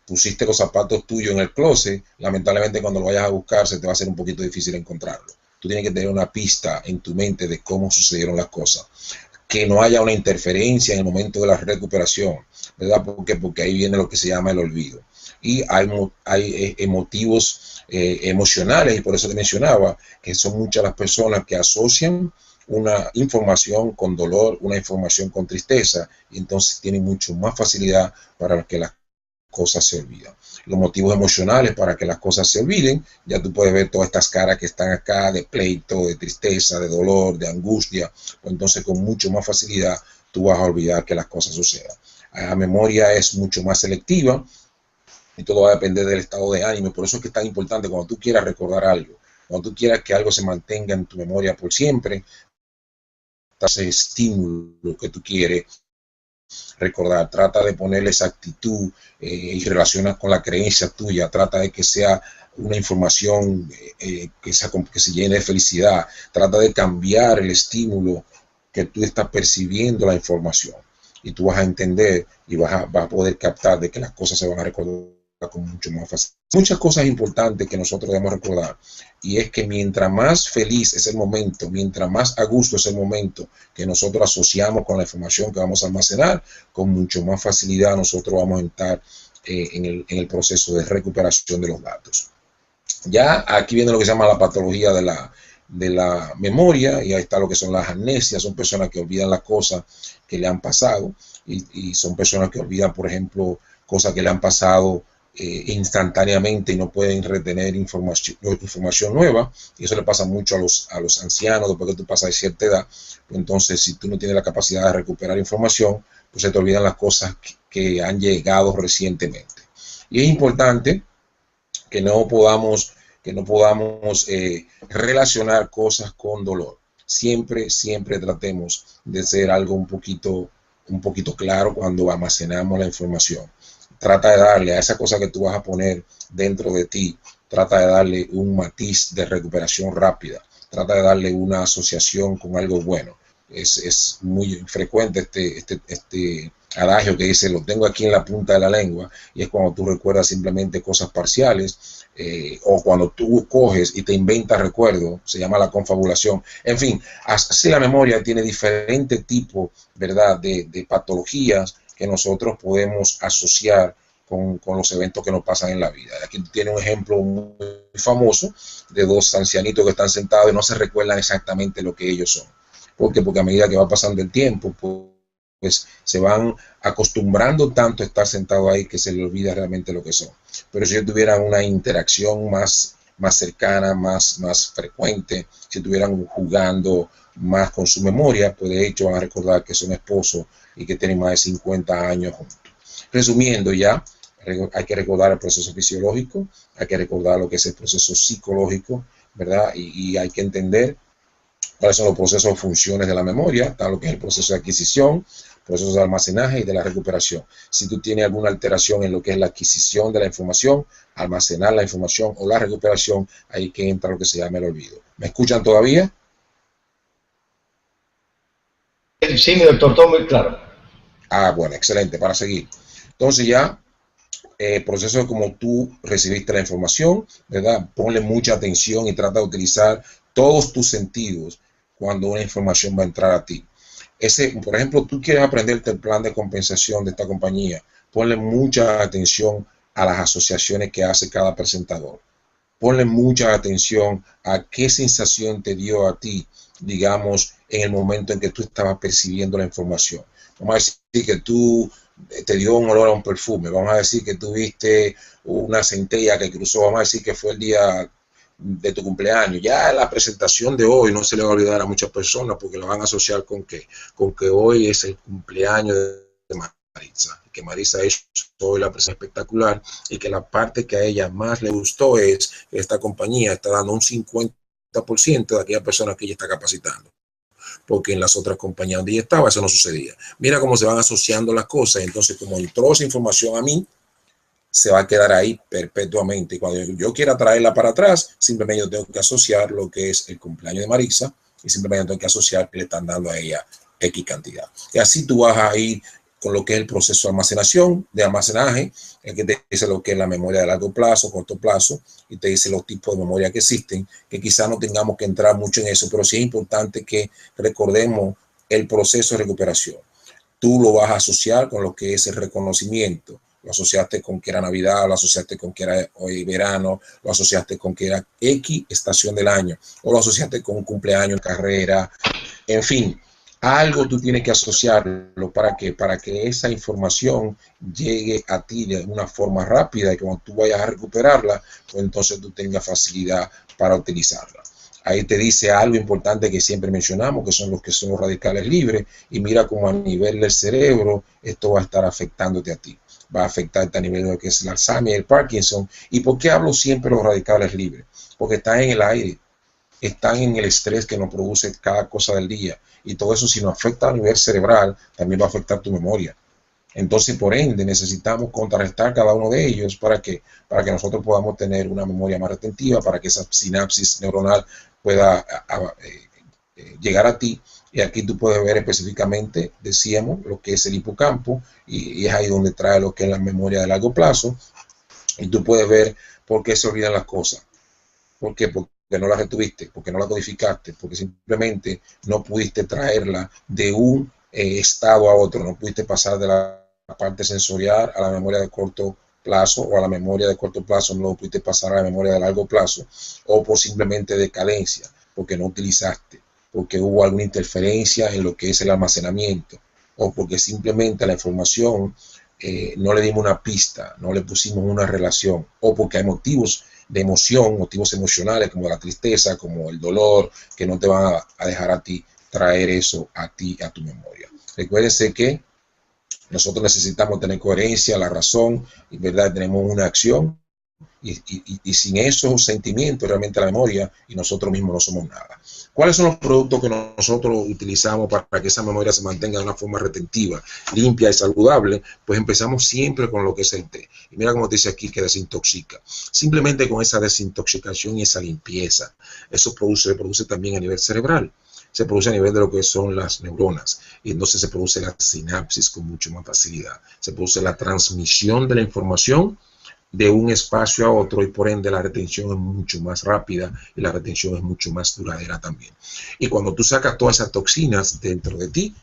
Speaker 2: pusiste los zapatos tuyos en el closet, lamentablemente cuando lo vayas a buscar se te va a hacer un poquito difícil encontrarlo. Tú tienes que tener una pista en tu mente de cómo sucedieron las cosas. Que no haya una interferencia en el momento de la recuperación, ¿verdad? Porque ahí viene lo que se llama el olvido. Y hay motivos emocionales, y por eso te mencionaba que son muchas las personas que asocian una información con dolor, una información con tristeza, y entonces tienen mucho más facilidad para que las cosas se olvidan. Los motivos emocionales para que las cosas se olviden, ya tú puedes ver todas estas caras que están acá de pleito, de tristeza, de dolor, de angustia. Entonces con mucho más facilidad tú vas a olvidar que las cosas sucedan. La memoria es mucho más selectiva y todo va a depender del estado de ánimo. Por eso es que es tan importante cuando tú quieras recordar algo, cuando tú quieras que algo se mantenga en tu memoria por siempre, ese estímulo que tú quieres recordar, trata de ponerle esa actitud y relacionas con la creencia tuya, trata de que sea una información que se llene de felicidad, trata de cambiar el estímulo que tú estás percibiendo la información y tú vas a entender y vas a poder captar de que las cosas se van a recordar con mucho más facilidad. Muchas cosas importantes que nosotros debemos recordar, y es que mientras más feliz es el momento, mientras más a gusto es el momento que nosotros asociamos con la información que vamos a almacenar, con mucho más facilidad nosotros vamos a entrar en el proceso de recuperación de los datos. Ya aquí viene lo que se llama la patología de la memoria, y ahí está lo que son las amnesias. Son personas que olvidan las cosas que le han pasado, y son personas que olvidan, por ejemplo, cosas que le han pasado instantáneamente y no pueden retener información nueva, y eso le pasa mucho a los ancianos después que tú pasas de cierta edad. Entonces, si tú no tienes la capacidad de recuperar información, pues se te olvidan las cosas que han llegado recientemente. Y es importante que no podamos relacionar cosas con dolor. Siempre tratemos de ser algo un poquito claro cuando almacenamos la información. Trata de darle a esa cosa que tú vas a poner dentro de ti, trata de darle un matiz de recuperación rápida, trata de darle una asociación con algo bueno. Es muy frecuente este adagio que dice: lo tengo aquí en la punta de la lengua, y es cuando tú recuerdas simplemente cosas parciales, o cuando tú coges y te inventas recuerdos, se llama la confabulación. En fin, así la memoria tiene diferentes tipos, ¿verdad?, de patologías que nosotros podemos asociar con los eventos que nos pasan en la vida. Aquí tiene un ejemplo muy famoso de dos ancianitos que están sentados y no se recuerdan exactamente lo que ellos son. ¿Por qué? Porque a medida que va pasando el tiempo, pues se van acostumbrando tanto a estar sentados ahí que se les olvida realmente lo que son. Pero si ellos tuvieran una interacción más cercana, más frecuente, si estuvieran jugando más con su memoria, pues de hecho van a recordar que son esposos y que tienen más de 50 años juntos. Resumiendo ya, hay que recordar el proceso fisiológico, hay que recordar lo que es el proceso psicológico, ¿verdad? Y hay que entender cuáles son los procesos o funciones de la memoria, tal lo que es el proceso de adquisición, proceso de almacenaje y de la recuperación. Si tú tienes alguna alteración en lo que es la adquisición de la información, almacenar la información o la recuperación, ahí que entra lo que se llama el olvido. ¿Me escuchan todavía?
Speaker 1: Sí, mi doctor, todo muy claro.
Speaker 2: Bueno, excelente, para seguir. Entonces ya, proceso de cómo tú recibiste la información, ¿verdad? Ponle mucha atención y trata de utilizar todos tus sentidos cuando una información va a entrar a ti. Por ejemplo, tú quieres aprenderte el plan de compensación de esta compañía, ponle mucha atención a las asociaciones que hace cada presentador. Ponle mucha atención a qué sensación te dio a ti, digamos, en el momento en que tú estabas percibiendo la información. Vamos a decir que te dio un olor a un perfume, vamos a decir que tuviste una centella que cruzó, vamos a decir que fue el día de tu cumpleaños. Ya la presentación de hoy no se le va a olvidar a muchas personas porque la van a asociar con que hoy es el cumpleaños de Marisa, que Marisa ha hecho hoy la presentación espectacular, y que la parte que a ella más le gustó es que esta compañía está dando un 50% de aquella persona que ella está capacitando, porque en las otras compañías donde ella estaba eso no sucedía. Mira cómo se van asociando las cosas. Entonces, como entró esa información a mí, se va a quedar ahí perpetuamente, y cuando yo quiera traerla para atrás, simplemente yo tengo que asociar lo que es el cumpleaños de Marisa, y simplemente tengo que asociar que le están dando a ella X cantidad. Y así tú vas a ir con lo que es el proceso de almacenaje, el que te dice lo que es la memoria de largo plazo, corto plazo, y te dice los tipos de memoria que existen, que quizás no tengamos que entrar mucho en eso, pero sí es importante que recordemos el proceso de recuperación. Tú lo vas a asociar con lo que es el reconocimiento. Lo asociaste con que era Navidad, lo asociaste con que era hoy verano, lo asociaste con que era X estación del año, o lo asociaste con un cumpleaños, carrera, en fin. algo tú tienes que asociarlo para que esa información llegue a ti de una forma rápida y cuando tú vayas a recuperarla, pues entonces tú tengas facilidad para utilizarla. Ahí te dice algo importante que siempre mencionamos, que son los radicales libres, y mira cómo a nivel del cerebro esto va a estar afectándote a ti. Va a afectarte a nivel de lo que es el Alzheimer y el Parkinson. ¿Y por qué hablo siempre de los radicales libres? Porque están en el aire, están en el estrés que nos produce cada cosa del día. Y todo eso, si nos afecta a nivel cerebral, también va a afectar tu memoria. Entonces, por ende, necesitamos contrarrestar cada uno de ellos para que nosotros podamos tener una memoria más retentiva, para que esa sinapsis neuronal pueda llegar a ti. Y aquí tú puedes ver específicamente, decíamos, lo que es el hipocampo, y es ahí donde trae lo que es la memoria de largo plazo. Y tú puedes ver por qué se olvidan las cosas. ¿Por qué? Porque no la retuviste, porque no la codificaste, porque simplemente no pudiste traerla de un estado a otro, no pudiste pasar de la parte sensorial a la memoria de corto plazo, o a la memoria de corto plazo no lo pudiste pasar a la memoria de largo plazo, o por simplemente decadencia, porque no utilizaste, porque hubo alguna interferencia en lo que es el almacenamiento, o porque simplemente la información no le dimos una pista, no le pusimos una relación, o porque hay motivos de emoción, motivos emocionales como la tristeza, como el dolor, que no te van a dejar a ti traer eso a ti, a tu memoria. Recuérdense que nosotros necesitamos tener coherencia, la razón, y verdad, tenemos una acción, y sin esos sentimientos realmente la memoria y nosotros mismos no somos nada. ¿Cuáles son los productos que nosotros utilizamos para que esa memoria se mantenga de una forma retentiva, limpia y saludable? Pues empezamos siempre con lo que es el té. Y mira cómo te dice aquí que desintoxica. Simplemente con esa desintoxicación y esa limpieza, eso se produce también a nivel cerebral. Se produce a nivel de lo que son las neuronas, y entonces se produce la sinapsis con mucho más facilidad. Se produce la transmisión de la información de un espacio a otro, y por ende la retención es mucho más rápida y la retención es mucho más duradera también. Y cuando tú sacas todas esas toxinas dentro de ti,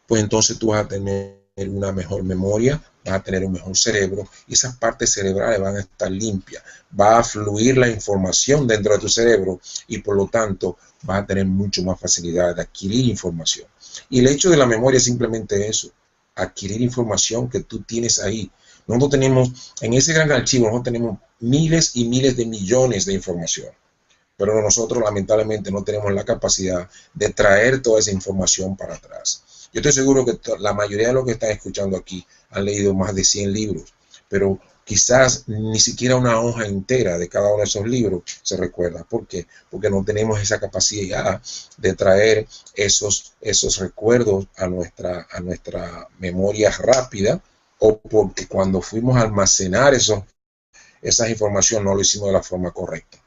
Speaker 2: pues entonces tú vas a tener una mejor memoria, vas a tener un mejor cerebro, y esas partes cerebrales van a estar limpias, va a fluir la información dentro de tu cerebro, y por lo tanto vas a tener mucho más facilidad de adquirir información. Y el hecho de la memoria es simplemente eso, adquirir información que tú tienes ahí. Nosotros tenemos, en ese gran archivo, nosotros tenemos miles y miles de millones de información, pero nosotros lamentablemente no tenemos la capacidad de traer toda esa información para atrás. Yo estoy seguro que la mayoría de los que están escuchando aquí han leído más de 100 libros, pero quizás ni siquiera una hoja entera de cada uno de esos libros se recuerda. ¿Por qué? Porque no tenemos esa capacidad de traer esos recuerdos a nuestra memoria rápida, o porque cuando fuimos a almacenar esas informaciones no lo hicimos de la forma correcta,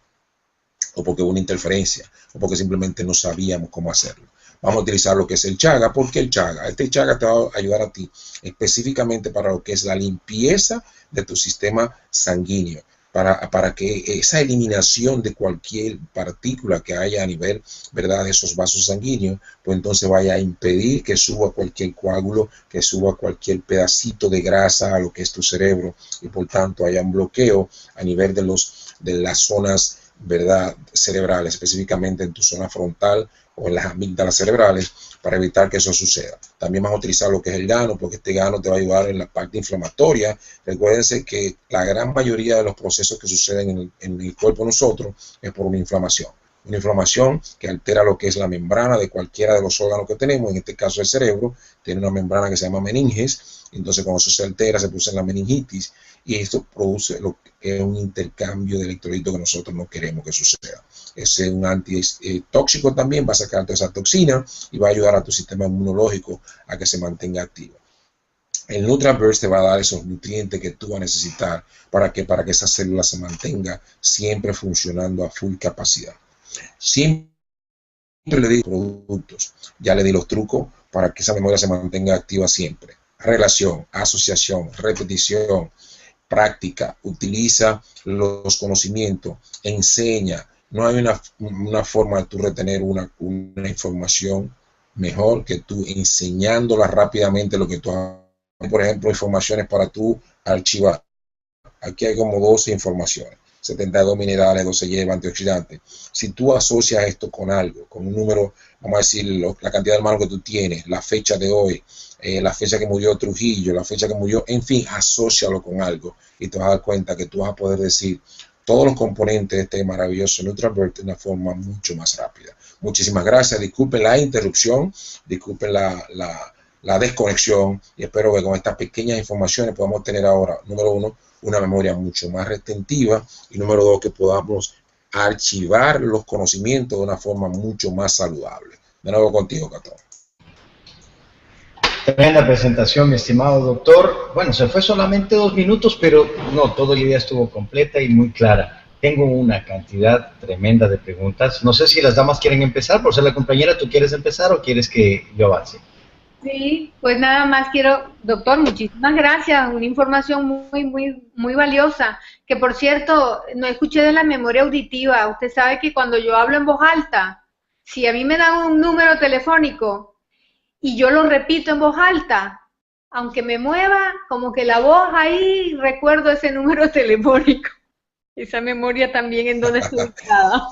Speaker 2: o porque hubo una interferencia, o porque simplemente no sabíamos cómo hacerlo. Vamos a utilizar lo que es el chaga. ¿Por qué el chaga? Este chaga te va a ayudar a ti específicamente para lo que es la limpieza de tu sistema sanguíneo, para que esa eliminación de cualquier partícula que haya a nivel, ¿verdad?, de esos vasos sanguíneos, pues entonces vaya a impedir que suba cualquier coágulo, que suba cualquier pedacito de grasa a lo que es tu cerebro, y por tanto haya un bloqueo a nivel de las zonas, ¿verdad?, cerebrales, específicamente en tu zona frontal o en las amígdalas cerebrales, para evitar que eso suceda. También vamos a utilizar lo que es el gano, porque este gano te va a ayudar en la parte inflamatoria. Recuérdense que la gran mayoría de los procesos que suceden en el cuerpo de nosotros es por una inflamación. Una inflamación que altera lo que es la membrana de cualquiera de los órganos que tenemos. En este caso el cerebro tiene una membrana que se llama meninges. Entonces cuando eso se altera se produce la meningitis, y esto produce lo que es un intercambio de electrolitos que nosotros no queremos que suceda. Es un antitóxico también, va a sacar toda esa toxina y va a ayudar a tu sistema inmunológico a que se mantenga activo. El NutraBurst te va a dar esos nutrientes que tú vas a necesitar para que esa célula se mantenga siempre funcionando a full capacidad. Siempre le di productos, ya le di los trucos para que esa memoria se mantenga activa siempre. Relación, asociación, repetición, práctica, utiliza los conocimientos, enseña. No hay una forma de tú retener una información mejor que tú enseñándola rápidamente lo que tú haces. Por ejemplo, informaciones para tú archivar. Aquí hay como 12 informaciones. 72 minerales, 12 hierbas, antioxidantes. Si tú asocias esto con algo, con un número, vamos a decir, la cantidad de hermanos que tú tienes, la fecha de hoy, la fecha que murió Trujillo, la fecha que murió, en fin, asócialo con algo y te vas a dar cuenta que tú vas a poder decir todos los componentes de este maravilloso NutraBird de una forma mucho más rápida. Muchísimas gracias, disculpen la interrupción, disculpen la desconexión y espero que con estas pequeñas informaciones podamos tener ahora, número uno, una memoria mucho más retentiva y número dos, que podamos archivar los conocimientos de una forma mucho más saludable. De nuevo contigo, Catón.
Speaker 1: Tremenda presentación, mi estimado doctor. Bueno, se fue solamente 2 minutos, pero no, todo el día estuvo completa y muy clara. Tengo una cantidad tremenda de preguntas. No sé si las damas quieren empezar, por ser la compañera, ¿tú quieres empezar o quieres que yo avance?
Speaker 3: Sí, pues nada más quiero, doctor, muchísimas gracias, una información muy valiosa, que por cierto, no escuché de la memoria auditiva. Usted sabe que cuando yo hablo en voz alta, si a mí me dan un número telefónico y yo lo repito en voz alta, aunque me mueva, como que la voz ahí, recuerdo ese número telefónico. Esa memoria también en donde estoy ubicada.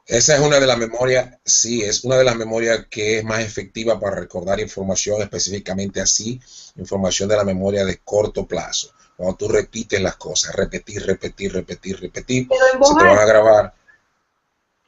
Speaker 2: Esa es una de las memorias, sí, es una de las memorias que es más efectiva para recordar información, específicamente así, información de la memoria de corto plazo. Cuando tú repites las cosas, repetir, se te van a grabar.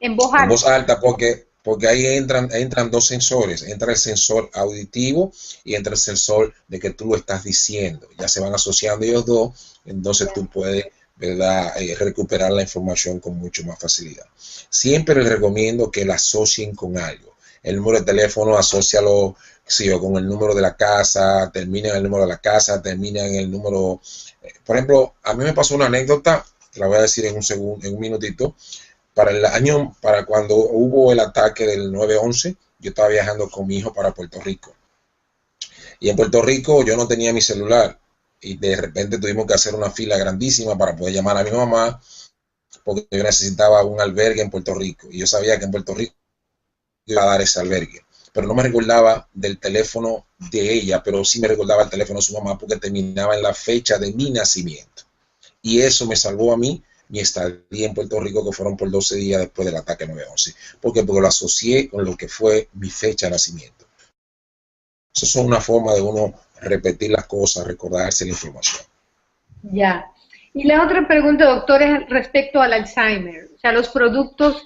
Speaker 3: En voz alta.
Speaker 2: En voz alta, porque ahí entran dos sensores, entra el sensor auditivo y entra el sensor de que tú lo estás diciendo. Ya se van asociando ellos dos, entonces tú puedes, ¿verdad?, recuperar la información con mucho más facilidad. Siempre les recomiendo que la asocien con algo. El número de teléfono, asócialo, sí, con el número de la casa, termina en el número de la casa, termina en el número... Por ejemplo, a mí me pasó una anécdota, te la voy a decir en un minutito. Para cuando hubo el ataque del 9/11, yo estaba viajando con mi hijo para Puerto Rico. Y en Puerto Rico yo no tenía mi celular. Y de repente tuvimos que hacer una fila grandísima para poder llamar a mi mamá, porque yo necesitaba un albergue en Puerto Rico. Y yo sabía que en Puerto Rico iba a dar ese albergue. Pero no me recordaba del teléfono de ella, pero sí me recordaba el teléfono de su mamá, porque terminaba en la fecha de mi nacimiento. Y eso me salvó a mí mi estadía en Puerto Rico, que fueron por 12 días después del ataque 9/11. ¿Por qué? Porque lo asocié con lo que fue mi fecha de nacimiento. Eso es una forma de uno repetir las cosas, recordarse la información.
Speaker 3: Ya. Y la otra pregunta, doctor, es respecto al Alzheimer. O sea, los productos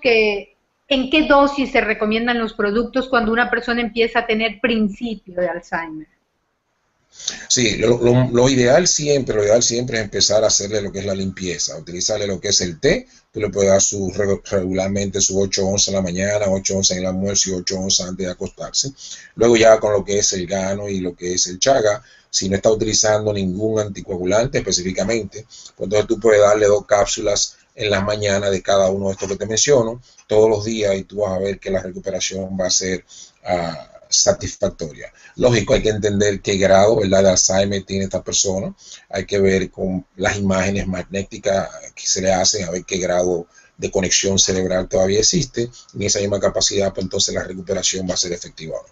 Speaker 3: ¿en qué dosis se recomiendan los productos cuando una persona empieza a tener principio de Alzheimer?
Speaker 2: Sí, lo ideal siempre es empezar a hacerle lo que es la limpieza, utilizarle lo que es el té. Tú le puedes dar regularmente sus 8 onzas en la mañana, 8 onzas en el almuerzo y 8 onzas antes de acostarse. Luego ya con lo que es el gano y lo que es el chaga, si no está utilizando ningún anticoagulante específicamente, pues entonces tú puedes darle 2 cápsulas en la mañana de cada uno de estos que te menciono, todos los días, y tú vas a ver que la recuperación va a ser satisfactoria. Lógico, hay que entender qué grado, ¿verdad?, de Alzheimer tiene esta persona. Hay que ver con las imágenes magnéticas que se le hacen, a ver qué grado de conexión cerebral todavía existe. En esa misma capacidad, pues entonces la recuperación va a ser efectiva o no.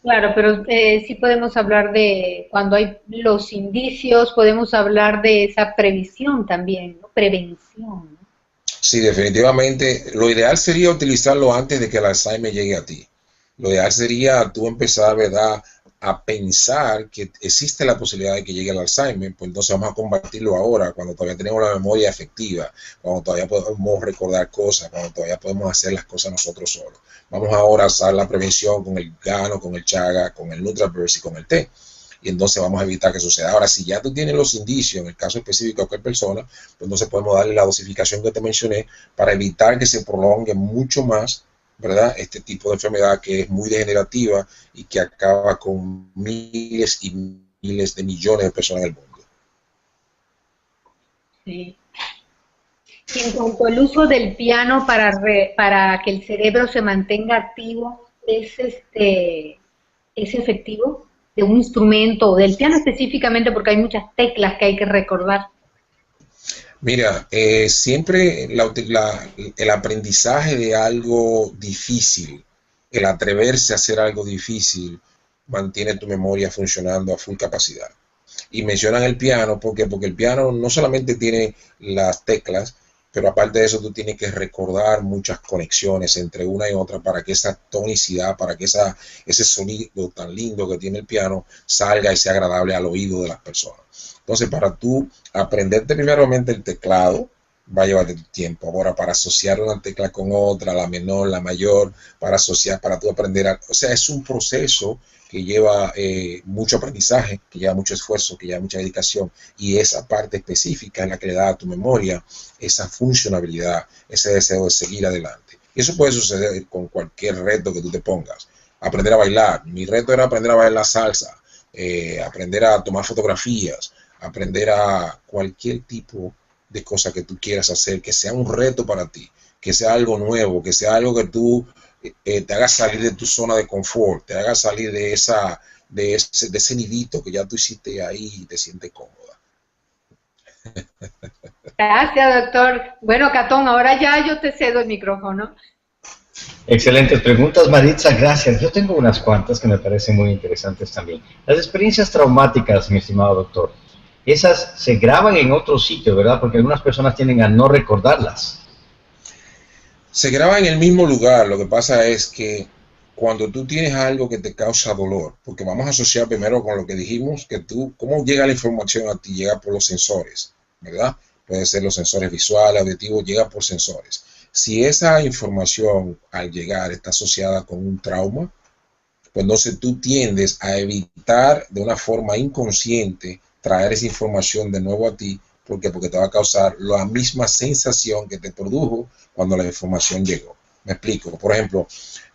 Speaker 3: Claro, pero sí podemos hablar de cuando hay los indicios, podemos hablar de esa previsión también, ¿no? Prevención, ¿no?
Speaker 2: Sí, definitivamente. Lo ideal sería utilizarlo antes de que el Alzheimer llegue a ti. Lo ideal sería tú empezar, ¿verdad?, a pensar que existe la posibilidad de que llegue el Alzheimer, pues entonces vamos a combatirlo ahora, cuando todavía tenemos la memoria efectiva, cuando todavía podemos recordar cosas, cuando todavía podemos hacer las cosas nosotros solos. Vamos ahora a usar la prevención con el gano, con el chaga, con el NutraBird y con el té. Y entonces vamos a evitar que suceda. Ahora, si ya tú tienes los indicios, en el caso específico de cualquier persona, pues entonces podemos darle la dosificación que te mencioné para evitar que se prolongue mucho más, ¿verdad?, este tipo de enfermedad que es muy degenerativa y que acaba con miles y miles de millones de personas en el mundo.
Speaker 3: Sí. Y en cuanto al uso del piano para que el cerebro se mantenga activo, ¿es efectivo? De un instrumento, del piano específicamente, porque hay muchas teclas que hay que recordar.
Speaker 2: Mira, siempre el aprendizaje de algo difícil, el atreverse a hacer algo difícil, mantiene tu memoria funcionando a full capacidad. Y mencionan el piano, ¿por qué? Porque el piano no solamente tiene las teclas, pero aparte de eso tú tienes que recordar muchas conexiones entre una y otra para que esa tonicidad, para que ese sonido tan lindo que tiene el piano salga y sea agradable al oído de las personas. Entonces, para tú aprenderte primeramente el teclado, va a llevarte tiempo. Ahora, para asociar una tecla con otra, la menor, la mayor, para asociar, para tú aprender o sea, es un proceso que lleva mucho aprendizaje, que lleva mucho esfuerzo, que lleva mucha dedicación, y esa parte específica es la que le da a tu memoria esa funcionalidad, ese deseo de seguir adelante. Y eso puede suceder con cualquier reto que tú te pongas. Aprender a bailar. Mi reto era aprender a bailar salsa, aprender a tomar fotografías, aprender a cualquier tipo de cosa que tú quieras hacer, que sea un reto para ti, que sea algo nuevo, que sea algo que tú te haga salir de tu zona de confort, te haga salir de ese nidito que ya tú hiciste ahí y te sientes cómoda.
Speaker 3: Gracias, doctor. Bueno, Catón, ahora ya yo te cedo el micrófono.
Speaker 1: Excelentes preguntas, Maritza, gracias. Yo tengo unas cuantas que me parecen muy interesantes también. Las experiencias traumáticas, mi estimado doctor, esas se graban en otro sitio, ¿verdad? Porque algunas personas tienden a no recordarlas.
Speaker 2: Se graba en el mismo lugar, lo que pasa es que cuando tú tienes algo que te causa dolor, porque vamos a asociar primero con lo que dijimos, que cómo llega la información a ti, llega por los sensores, ¿verdad? Puede ser los sensores visuales, auditivos, llega por sensores. Si esa información al llegar está asociada con un trauma, pues entonces tú tiendes a evitar de una forma inconsciente traer esa información de nuevo a ti. ¿Por qué? Porque te va a causar la misma sensación que te produjo cuando la información llegó. Me explico. Por ejemplo,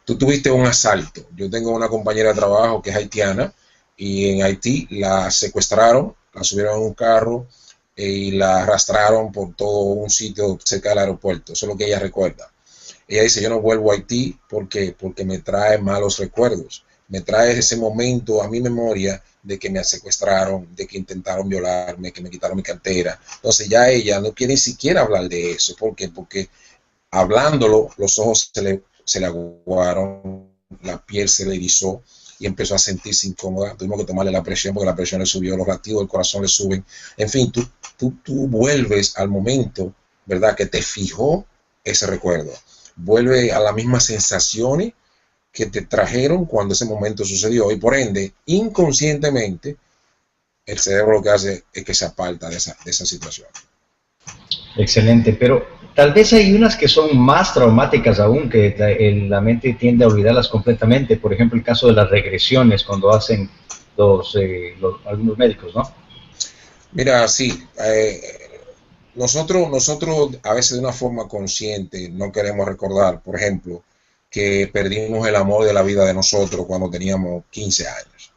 Speaker 2: tú tuviste un asalto. Yo tengo una compañera de trabajo que es haitiana y en Haití la secuestraron, la subieron en un carro y la arrastraron por todo un sitio cerca del aeropuerto. Eso es lo que ella recuerda. Ella dice, yo no vuelvo a Haití porque me trae malos recuerdos. Me trae ese momento a mi memoria de que me secuestraron, de que intentaron violarme, que me quitaron mi cartera. Entonces ya ella no quiere ni siquiera hablar de eso. ¿Por qué? Porque hablándolo, los ojos se le aguaron, la piel se le erizó y empezó a sentirse incómoda. Tuvimos que tomarle la presión porque la presión le subió, los latidos del corazón le suben. En fin, tú vuelves al momento, ¿verdad?, que te fijó ese recuerdo. Vuelve a las mismas sensaciones que te trajeron cuando ese momento sucedió y por ende, inconscientemente, el cerebro lo que hace es que se aparta de esa situación.
Speaker 1: Excelente, pero tal vez hay unas que son más traumáticas aún, que la mente tiende a olvidarlas completamente. Por ejemplo, el caso de las regresiones cuando hacen algunos médicos, ¿no?
Speaker 2: Mira, sí, nosotros a veces de una forma consciente no queremos recordar, por ejemplo, que perdimos el amor de la vida de nosotros cuando teníamos 15 años,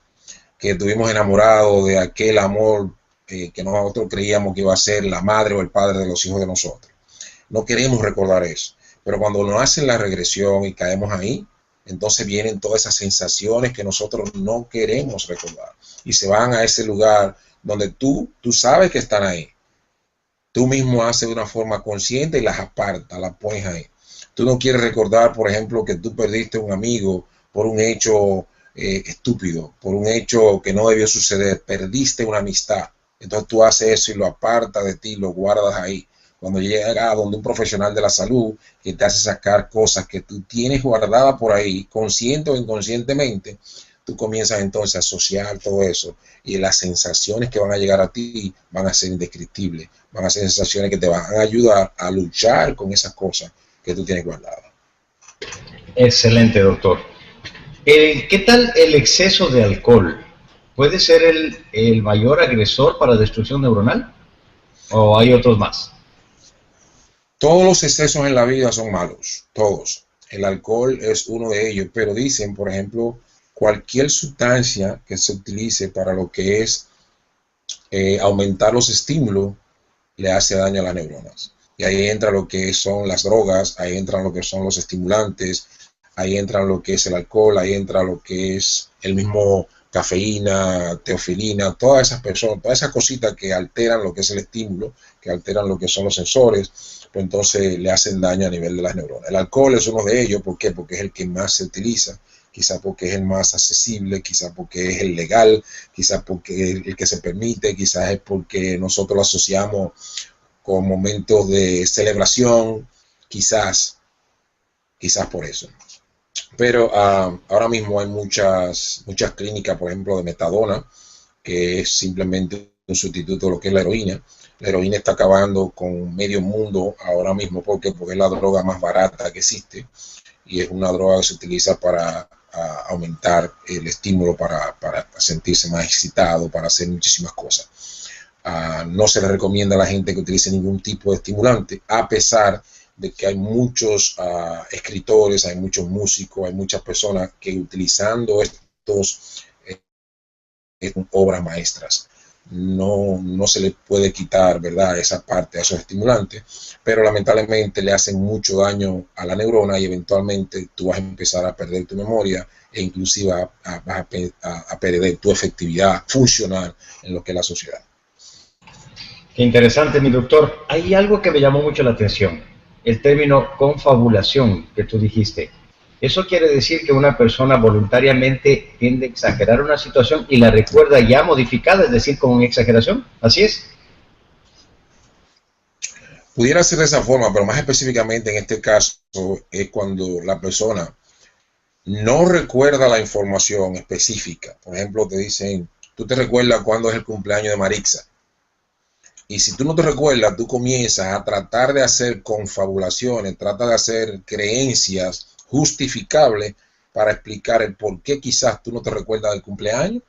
Speaker 2: que estuvimos enamorados de aquel amor que nosotros creíamos que iba a ser la madre o el padre de los hijos de nosotros. No queremos recordar eso, pero cuando nos hacen la regresión y caemos ahí, entonces vienen todas esas sensaciones que nosotros no queremos recordar y se van a ese lugar donde tú sabes que están ahí. Tú mismo haces de una forma consciente y las apartas, las pones ahí. Tú no quieres recordar, por ejemplo, que tú perdiste un amigo por un hecho estúpido, por un hecho que no debió suceder, perdiste una amistad. Entonces tú haces eso y lo apartas de ti, lo guardas ahí. Cuando llega a donde un profesional de la salud que te hace sacar cosas que tú tienes guardadas por ahí, consciente o inconscientemente, tú comienzas entonces a asociar todo eso y las sensaciones que van a llegar a ti van a ser indescriptibles, van a ser sensaciones que te van a ayudar a luchar con esas cosas que tú tienes guardadas.
Speaker 1: Excelente, doctor. ¿Qué tal el exceso de alcohol? ¿Puede ser el mayor agresor para destrucción neuronal? ¿O hay otros más?
Speaker 2: Todos los excesos en la vida son malos, todos. El alcohol es uno de ellos, pero dicen, por ejemplo, cualquier sustancia que se utilice para lo que es aumentar los estímulos le hace daño a las neuronas. Y ahí entra lo que son las drogas, ahí entran lo que son los estimulantes, ahí entra lo que es el alcohol, ahí entra lo que es el mismo cafeína, teofilina, todas esas personas, todas esas cositas que alteran lo que es el estímulo, que alteran lo que son los sensores, pues entonces le hacen daño a nivel de las neuronas. El alcohol es uno de ellos, ¿por qué? Porque es el que más se utiliza quizás porque es el más accesible, quizás porque es el legal, quizás porque es el que se permite, quizás es porque nosotros lo asociamos con momentos de celebración, quizás por eso. Pero ahora mismo hay muchas clínicas, por ejemplo, de metadona, que es simplemente un sustituto de lo que es la heroína. La heroína está acabando con medio mundo ahora mismo porque es la droga más barata que existe y es una droga que se utiliza para aumentar el estímulo, para sentirse más excitado, para hacer muchísimas cosas. No se le recomienda a la gente que utilice ningún tipo de estimulante, a pesar de que hay muchos escritores, hay muchos músicos, hay muchas personas que utilizando estos obras maestras. No se le puede quitar, ¿verdad?, esa parte a esos estimulantes, pero lamentablemente le hacen mucho daño a la neurona y eventualmente tú vas a empezar a perder tu memoria e inclusive vas a perder tu efectividad funcional en lo que es la sociedad.
Speaker 1: Qué interesante, mi doctor. Hay algo que me llamó mucho la atención, el término confabulación que tú dijiste. Eso quiere decir que una persona voluntariamente tiende a exagerar una situación y la recuerda ya modificada, es decir, con exageración. ¿Así es?
Speaker 2: Pudiera ser de esa forma, pero más específicamente en este caso es cuando la persona no recuerda la información específica. Por ejemplo, te dicen, tú te recuerdas cuándo es el cumpleaños de Marixa. Y si tú no te recuerdas, tú comienzas a tratar de hacer confabulaciones, trata de hacer creencias justificables para explicar el por qué quizás tú no te recuerdas del cumpleaños,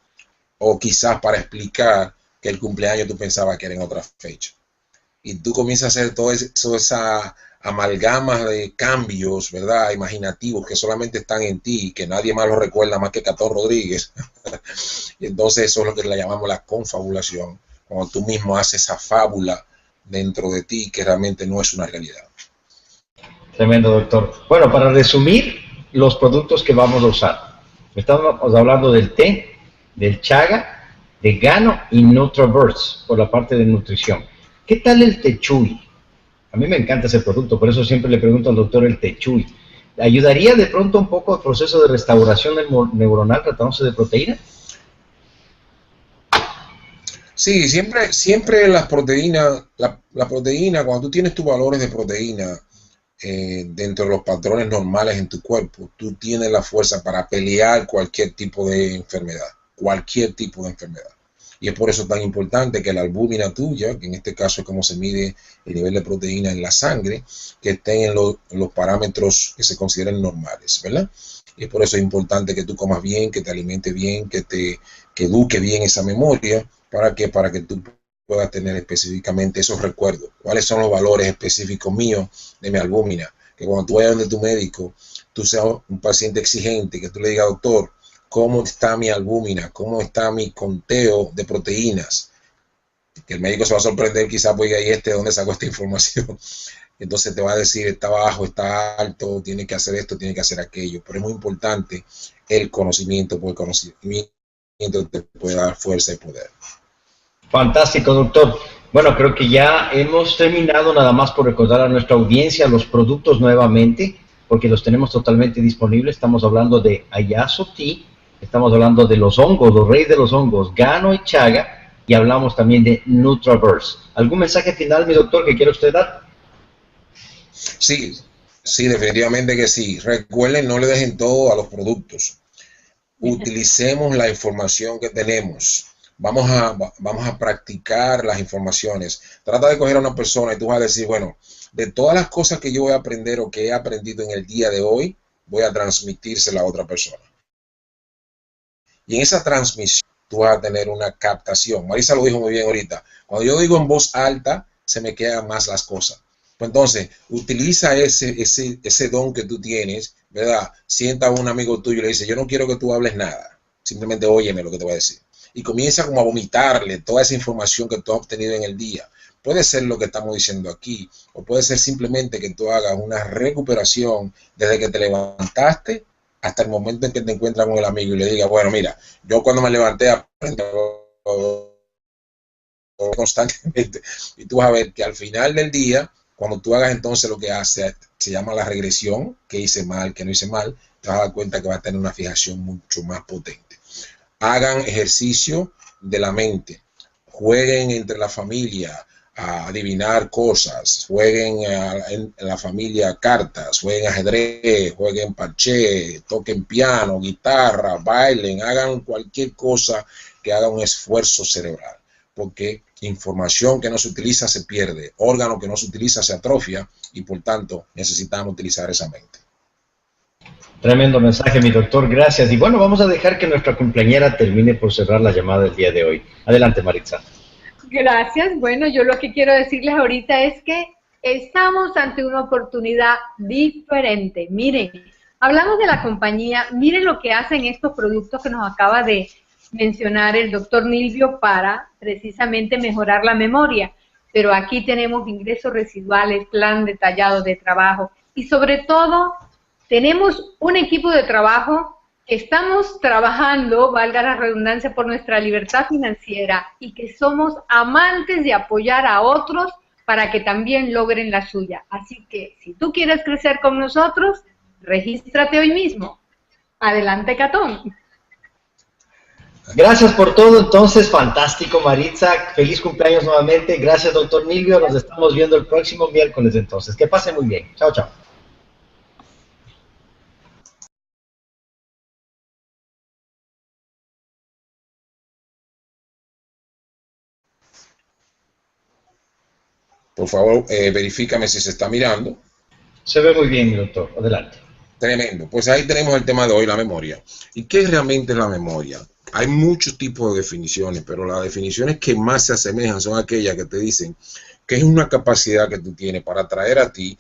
Speaker 2: o quizás para explicar que el cumpleaños tú pensabas que era en otra fecha. Y tú comienzas a hacer toda esa amalgama de cambios, ¿verdad?, imaginativos que solamente están en ti, que nadie más lo recuerda más que Catón Rodríguez. Y entonces eso es lo que le llamamos la confabulación, cuando tú mismo haces esa fábula dentro de ti que realmente no es una realidad.
Speaker 1: Tremendo, doctor. Bueno, para resumir los productos que vamos a usar. Estamos hablando del té, del chaga, de Gano y NutraVerse por la parte de nutrición. ¿Qué tal el Techui? A mí me encanta ese producto, por eso siempre le pregunto al doctor el Techui. ¿Ayudaría de pronto un poco al proceso de restauración neuronal tratándose de proteína?
Speaker 2: Sí, siempre las proteínas, la proteína, cuando tú tienes tus valores de proteína dentro de los patrones normales en tu cuerpo, tú tienes la fuerza para pelear cualquier tipo de enfermedad, Y es por eso tan importante que la albúmina tuya, que en este caso es como se mide el nivel de proteína en la sangre, que estén en los parámetros que se consideren normales, ¿verdad? Y es por eso es importante que tú comas bien, que te alimentes bien, que eduque bien esa memoria, para que tú puedas tener específicamente esos recuerdos. ¿Cuáles son los valores específicos míos de mi albúmina? Que cuando tú vayas donde tu médico, tú seas un paciente exigente, que tú le digas, doctor, ¿cómo está mi albúmina? ¿Cómo está mi conteo de proteínas? Que el médico se va a sorprender quizás, porque ahí ¿de dónde sacó esta información? Entonces te va a decir, está bajo, está alto, tiene que hacer esto, tiene que hacer aquello. Pero es muy importante el conocimiento, porque el conocimiento te puede dar fuerza y poder.
Speaker 1: Fantástico, doctor. Bueno, creo que ya hemos terminado, nada más por recordar a nuestra audiencia los productos nuevamente, porque los tenemos totalmente disponibles. Estamos hablando de Ayaso Tea, estamos hablando de los hongos, los reyes de los hongos, Gano y Chaga, y hablamos también de NutraVerse. ¿Algún mensaje final, mi doctor, que quiera usted dar?
Speaker 2: Sí, definitivamente que sí. Recuerden, no le dejen todo a los productos. Utilicemos la información que tenemos. Vamos a practicar las informaciones. Trata de coger a una persona y tú vas a decir, bueno, de todas las cosas que yo voy a aprender o que he aprendido en el día de hoy, voy a transmitírsela a otra persona. Y en esa transmisión tú vas a tener una captación. Marisa lo dijo muy bien ahorita. Cuando yo digo en voz alta, se me quedan más las cosas. Pues entonces, utiliza ese don que tú tienes, ¿verdad? Sienta a un amigo tuyo y le dice, yo no quiero que tú hables nada. Simplemente óyeme lo que te voy a decir. Y comienza como a vomitarle toda esa información que tú has obtenido en el día. Puede ser lo que estamos diciendo aquí, o puede ser simplemente que tú hagas una recuperación desde que te levantaste hasta el momento en que te encuentras con el amigo y le digas, bueno, mira, yo cuando me levanté aprendí constantemente. Y tú vas a ver que al final del día, Cuando tú hagas entonces lo que hace, se llama la regresión, que hice mal, que no hice mal, te vas a dar cuenta que va a tener una fijación mucho más potente. Hagan ejercicio de la mente, jueguen entre la familia a adivinar cosas, jueguen en la familia cartas, jueguen ajedrez, jueguen parché, toquen piano, guitarra, bailen, hagan cualquier cosa que haga un esfuerzo cerebral, porque información que no se utiliza se pierde, órgano que no se utiliza se atrofia y por tanto necesitamos utilizar esa mente.
Speaker 1: Tremendo mensaje, mi doctor, gracias. Y bueno, vamos a dejar que nuestra cumpleañera termine por cerrar la llamada del día de hoy. Adelante, Maritza.
Speaker 3: Gracias. Bueno, yo lo que quiero decirles ahorita es que estamos ante una oportunidad diferente. Miren, hablamos de la compañía, miren lo que hacen estos productos que nos acaba de mencionar el doctor Nilvio para precisamente mejorar la memoria. Pero aquí tenemos ingresos residuales, plan detallado de trabajo y sobre todo tenemos un equipo de trabajo que estamos trabajando, valga la redundancia, por nuestra libertad financiera y que somos amantes de apoyar a otros para que también logren la suya. Así que si tú quieres crecer con nosotros, regístrate hoy mismo. Adelante, Catón.
Speaker 1: Gracias por todo, entonces, fantástico, Maritza. Feliz cumpleaños nuevamente. Gracias, doctor Nilvio. Nos estamos viendo el próximo miércoles, entonces. Que pase muy bien. Chao, chao.
Speaker 2: Por favor, verifícame si se está mirando.
Speaker 1: Se ve muy bien, mi doctor. Adelante.
Speaker 2: Tremendo. Pues ahí tenemos el tema de hoy, la memoria. ¿Y qué realmente es la memoria? Hay muchos tipos de definiciones, pero las definiciones que más se asemejan son aquellas que te dicen que es una capacidad que tú tienes para traer a ti,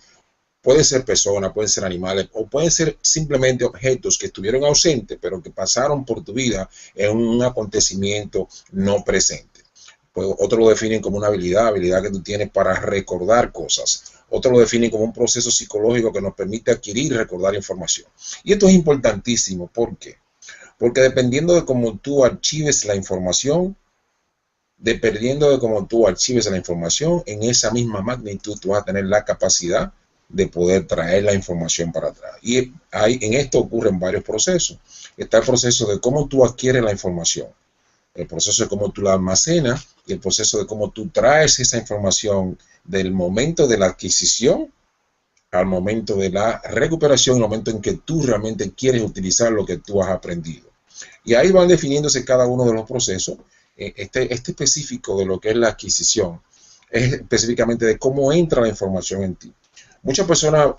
Speaker 2: pueden ser personas, pueden ser animales, o pueden ser simplemente objetos que estuvieron ausentes, pero que pasaron por tu vida en un acontecimiento no presente. Pues otros lo definen como una habilidad que tú tienes para recordar cosas. Otros lo definen como un proceso psicológico que nos permite adquirir y recordar información. Y esto es importantísimo. ¿Por qué? Porque dependiendo de cómo tú archives la información, en esa misma magnitud tú vas a tener la capacidad de poder traer la información para atrás. Y en esto ocurren varios procesos. Está el proceso de cómo tú adquieres la información, el proceso de cómo tú la almacenas y el proceso de cómo tú traes esa información del momento de la adquisición al momento de la recuperación, el momento en que tú realmente quieres utilizar lo que tú has aprendido. Y ahí van definiéndose cada uno de los procesos. Este específico de lo que es la adquisición es específicamente de cómo entra la información en ti. Muchas personas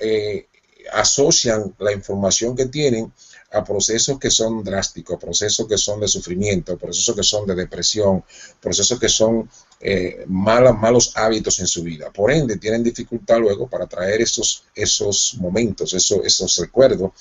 Speaker 2: asocian la información que tienen a procesos que son drásticos, procesos que son de sufrimiento, procesos que son de depresión, procesos que son malos hábitos en su vida. Por ende, tienen dificultad luego para traer esos momentos, esos recuerdos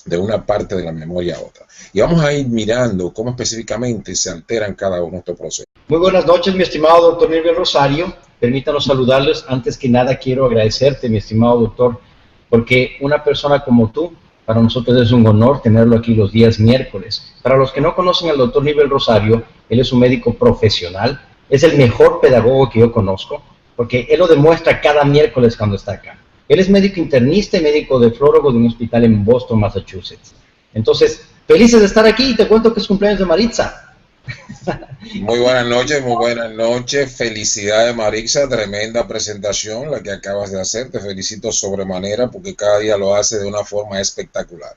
Speaker 2: de una parte de la memoria a otra. Y vamos a ir mirando cómo específicamente se alteran cada uno de estos procesos.
Speaker 1: Muy buenas noches, mi estimado doctor Nilvio Rosario. Permítanos saludarles. Antes que nada, quiero agradecerte, mi estimado doctor, porque una persona como tú, para nosotros es un honor tenerlo aquí los días miércoles. Para los que no conocen al doctor Nilvio Rosario, él es un médico profesional, es el mejor pedagogo que yo conozco, porque él lo demuestra cada miércoles cuando está acá. Él es médico internista y médico deflólogo de un hospital en Boston, Massachusetts. Entonces, felices de estar aquí y te cuento que es cumpleaños de Maritza.
Speaker 2: Muy buenas noches. Felicidades, Maritza, tremenda presentación la que acabas de hacer. Te felicito sobremanera porque cada día lo hace de una forma espectacular.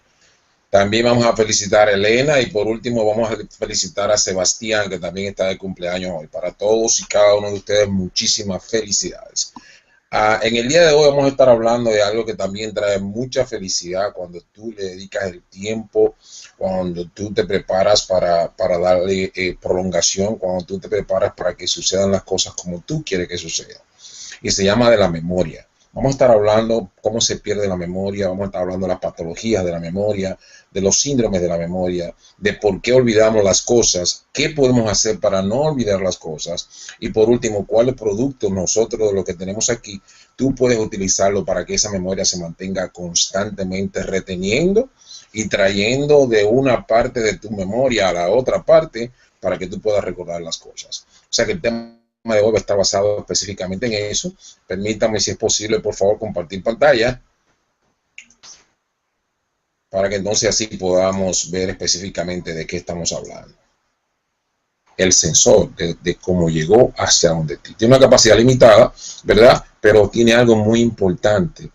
Speaker 2: También vamos a felicitar a Elena y por último vamos a felicitar a Sebastián, que también está de cumpleaños hoy. Para todos y cada uno de ustedes, muchísimas felicidades. En el día de hoy vamos a estar hablando de algo que también trae mucha felicidad cuando tú le dedicas el tiempo, cuando tú te preparas para darle prolongación, cuando tú te preparas para que sucedan las cosas como tú quieres que sucedan. Y se llama de la memoria. Vamos a estar hablando cómo se pierde la memoria, vamos a estar hablando de las patologías de la memoria, de los síndromes de la memoria, de por qué olvidamos las cosas, qué podemos hacer para no olvidar las cosas y por último, cuáles productos nosotros de lo que tenemos aquí, tú puedes utilizarlo para que esa memoria se mantenga constantemente reteniendo y trayendo de una parte de tu memoria a la otra parte para que tú puedas recordar las cosas. O sea que el tema de hoy va a estar basado específicamente en eso. Permítanme, si es posible, por favor, compartir pantalla, para que entonces así podamos ver específicamente de qué estamos hablando. El sensor, de cómo llegó hacia donde tiene una capacidad limitada, ¿verdad? Pero tiene algo muy importante,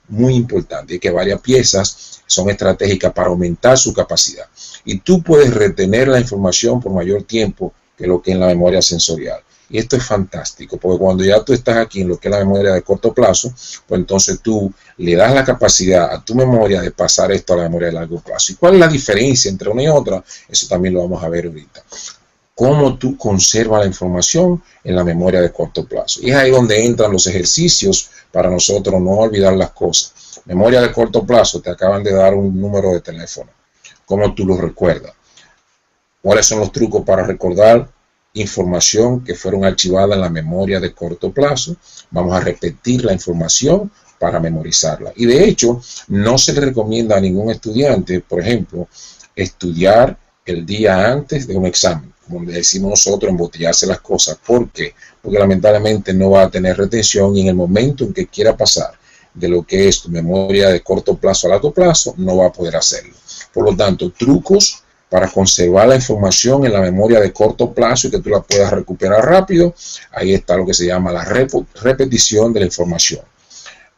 Speaker 2: que varias piezas son estratégicas para aumentar su capacidad. Y tú puedes retener la información por mayor tiempo que lo que en la memoria sensorial. Y esto es fantástico, porque cuando ya tú estás aquí en lo que es la memoria de corto plazo, pues entonces tú le das la capacidad a tu memoria de pasar esto a la memoria de largo plazo. ¿Y cuál es la diferencia entre una y otra? Eso también lo vamos a ver ahorita. Cómo tú conservas la información en la memoria de corto plazo. Y es ahí donde entran los ejercicios para nosotros no olvidar las cosas. Memoria de corto plazo, te acaban de dar un número de teléfono. ¿Cómo tú lo recuerdas? ¿Cuáles son los trucos para recordar información que fueron archivadas en la memoria de corto plazo? Vamos a repetir la información para memorizarla. Y de hecho, no se le recomienda a ningún estudiante, por ejemplo, estudiar el día antes de un examen, como le decimos nosotros, embotellarse las cosas. ¿Por qué? Porque lamentablemente no va a tener retención, y en el momento en que quiera pasar de lo que es tu memoria de corto plazo a largo plazo, no va a poder hacerlo. Por lo tanto, trucos para conservar la información en la memoria de corto plazo y que tú la puedas recuperar rápido. Ahí está lo que se llama la repetición de la información.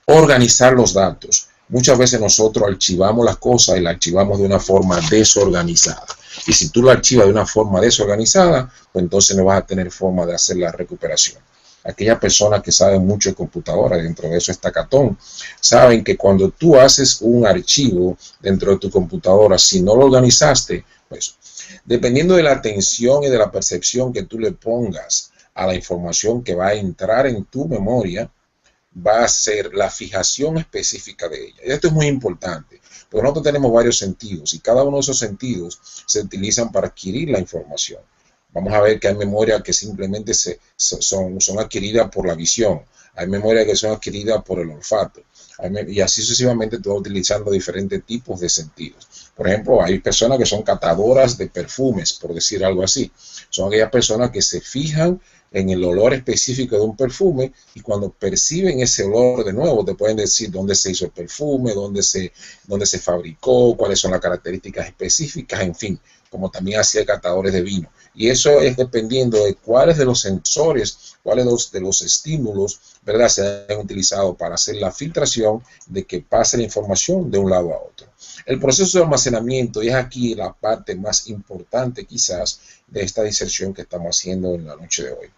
Speaker 2: Organizar los datos. Muchas veces nosotros archivamos las cosas y las archivamos de una forma desorganizada. Y si tú lo archivas de una forma desorganizada, pues entonces no vas a tener forma de hacer la recuperación. Aquellas personas que saben mucho de computadora, dentro de eso está Catón, saben que cuando tú haces un archivo dentro de tu computadora, si no lo organizaste, pues dependiendo de la atención y de la percepción que tú le pongas a la información que va a entrar en tu memoria, va a ser la fijación específica de ella. Y esto es muy importante, porque nosotros tenemos varios sentidos y cada uno de esos sentidos se utilizan para adquirir la información. Vamos a ver que hay memorias que simplemente son adquiridas por la visión, hay memorias que son adquiridas por el olfato, y así sucesivamente tú vas utilizando diferentes tipos de sentidos. Por ejemplo, hay personas que son catadoras de perfumes, por decir algo así. Son aquellas personas que se fijan en el olor específico de un perfume, y cuando perciben ese olor de nuevo te pueden decir dónde se hizo el perfume, dónde se fabricó, cuáles son las características específicas, en fin, como también hacía catadores de vino. Y eso es dependiendo de cuáles de los sensores, cuáles de los estímulos, ¿verdad?, se han utilizado para hacer la filtración de que pase la información de un lado a otro. El proceso de almacenamiento, y es aquí la parte más importante quizás de esta diserción que estamos haciendo en la noche de hoy.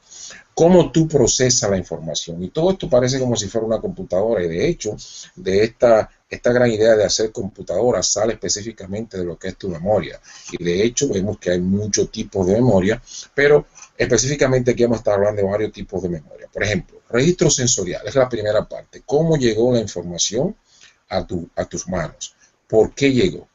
Speaker 2: Cómo tú procesas la información. Y todo esto parece como si fuera una computadora, y de hecho, de esta gran idea de hacer computadoras sale específicamente de lo que es tu memoria. Y de hecho vemos que hay muchos tipos de memoria, pero específicamente aquí vamos a estar hablando de varios tipos de memoria. Por ejemplo, registro sensorial, es la primera parte. ¿Cómo llegó la información a tus manos? ¿Por qué llegó?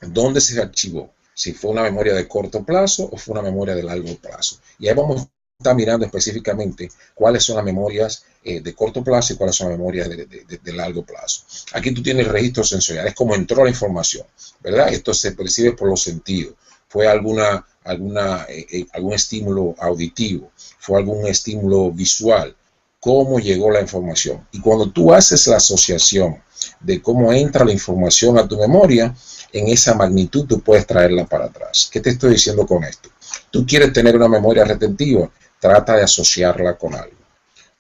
Speaker 2: ¿Dónde se archivó? Si fue una memoria de corto plazo o fue una memoria de largo plazo. Y ahí vamos a estar mirando específicamente cuáles son las memorias de corto plazo y cuáles son las memorias de largo plazo. Aquí tú tienes el registro sensorial, es como entró la información, ¿verdad? Esto se percibe por los sentidos. Fue algún estímulo auditivo, fue algún estímulo visual. ¿Cómo llegó la información? Y cuando tú haces la asociación de cómo entra la información a tu memoria, en esa magnitud tú puedes traerla para atrás. ¿Qué te estoy diciendo con esto? Tú quieres tener una memoria retentiva, trata de asociarla con algo.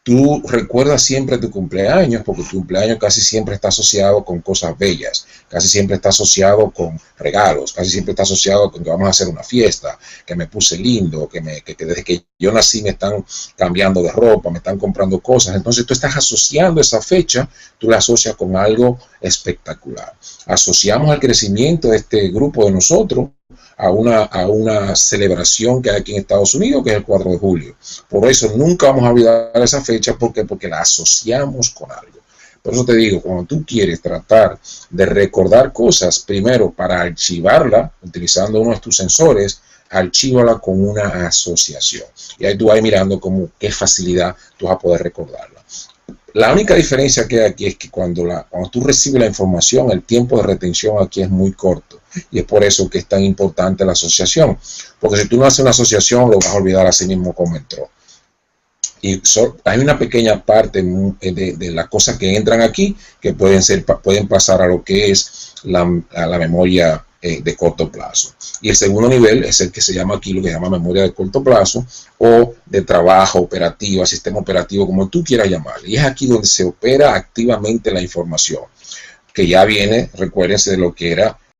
Speaker 2: Tú recuerdas siempre tu cumpleaños, porque tu cumpleaños casi siempre está asociado con cosas bellas, casi siempre está asociado con regalos, casi siempre está asociado con que vamos a hacer una fiesta, que me puse lindo, que desde que yo nací me están cambiando de ropa, me están comprando cosas. Entonces tú estás asociando esa fecha, tú la asocias con algo espectacular. Asociamos el crecimiento de este grupo de nosotros a una celebración que hay aquí en Estados Unidos, que es el 4 de julio. Por eso nunca vamos a olvidar esa fecha, porque la asociamos con algo. Por eso te digo, cuando tú quieres tratar de recordar cosas, primero para archivarla, utilizando uno de tus sensores, archívala con una asociación. Y ahí tú vas mirando qué facilidad tú vas a poder recordarla. La única diferencia que hay aquí es que cuando tú recibes la información, el tiempo de retención aquí es muy corto. Y es por eso que es tan importante la asociación. Porque si tú no haces una asociación, lo vas a olvidar así mismo como entró. Y hay una pequeña parte de las cosas que entran aquí que pueden pasar a lo que es a la memoria de corto plazo. Y el segundo nivel es el que se llama aquí, lo que se llama memoria de corto plazo, o de trabajo, operativa, sistema operativo, como tú quieras llamarle. Y es aquí donde se opera activamente la información, que ya viene, recuérdense de lo que era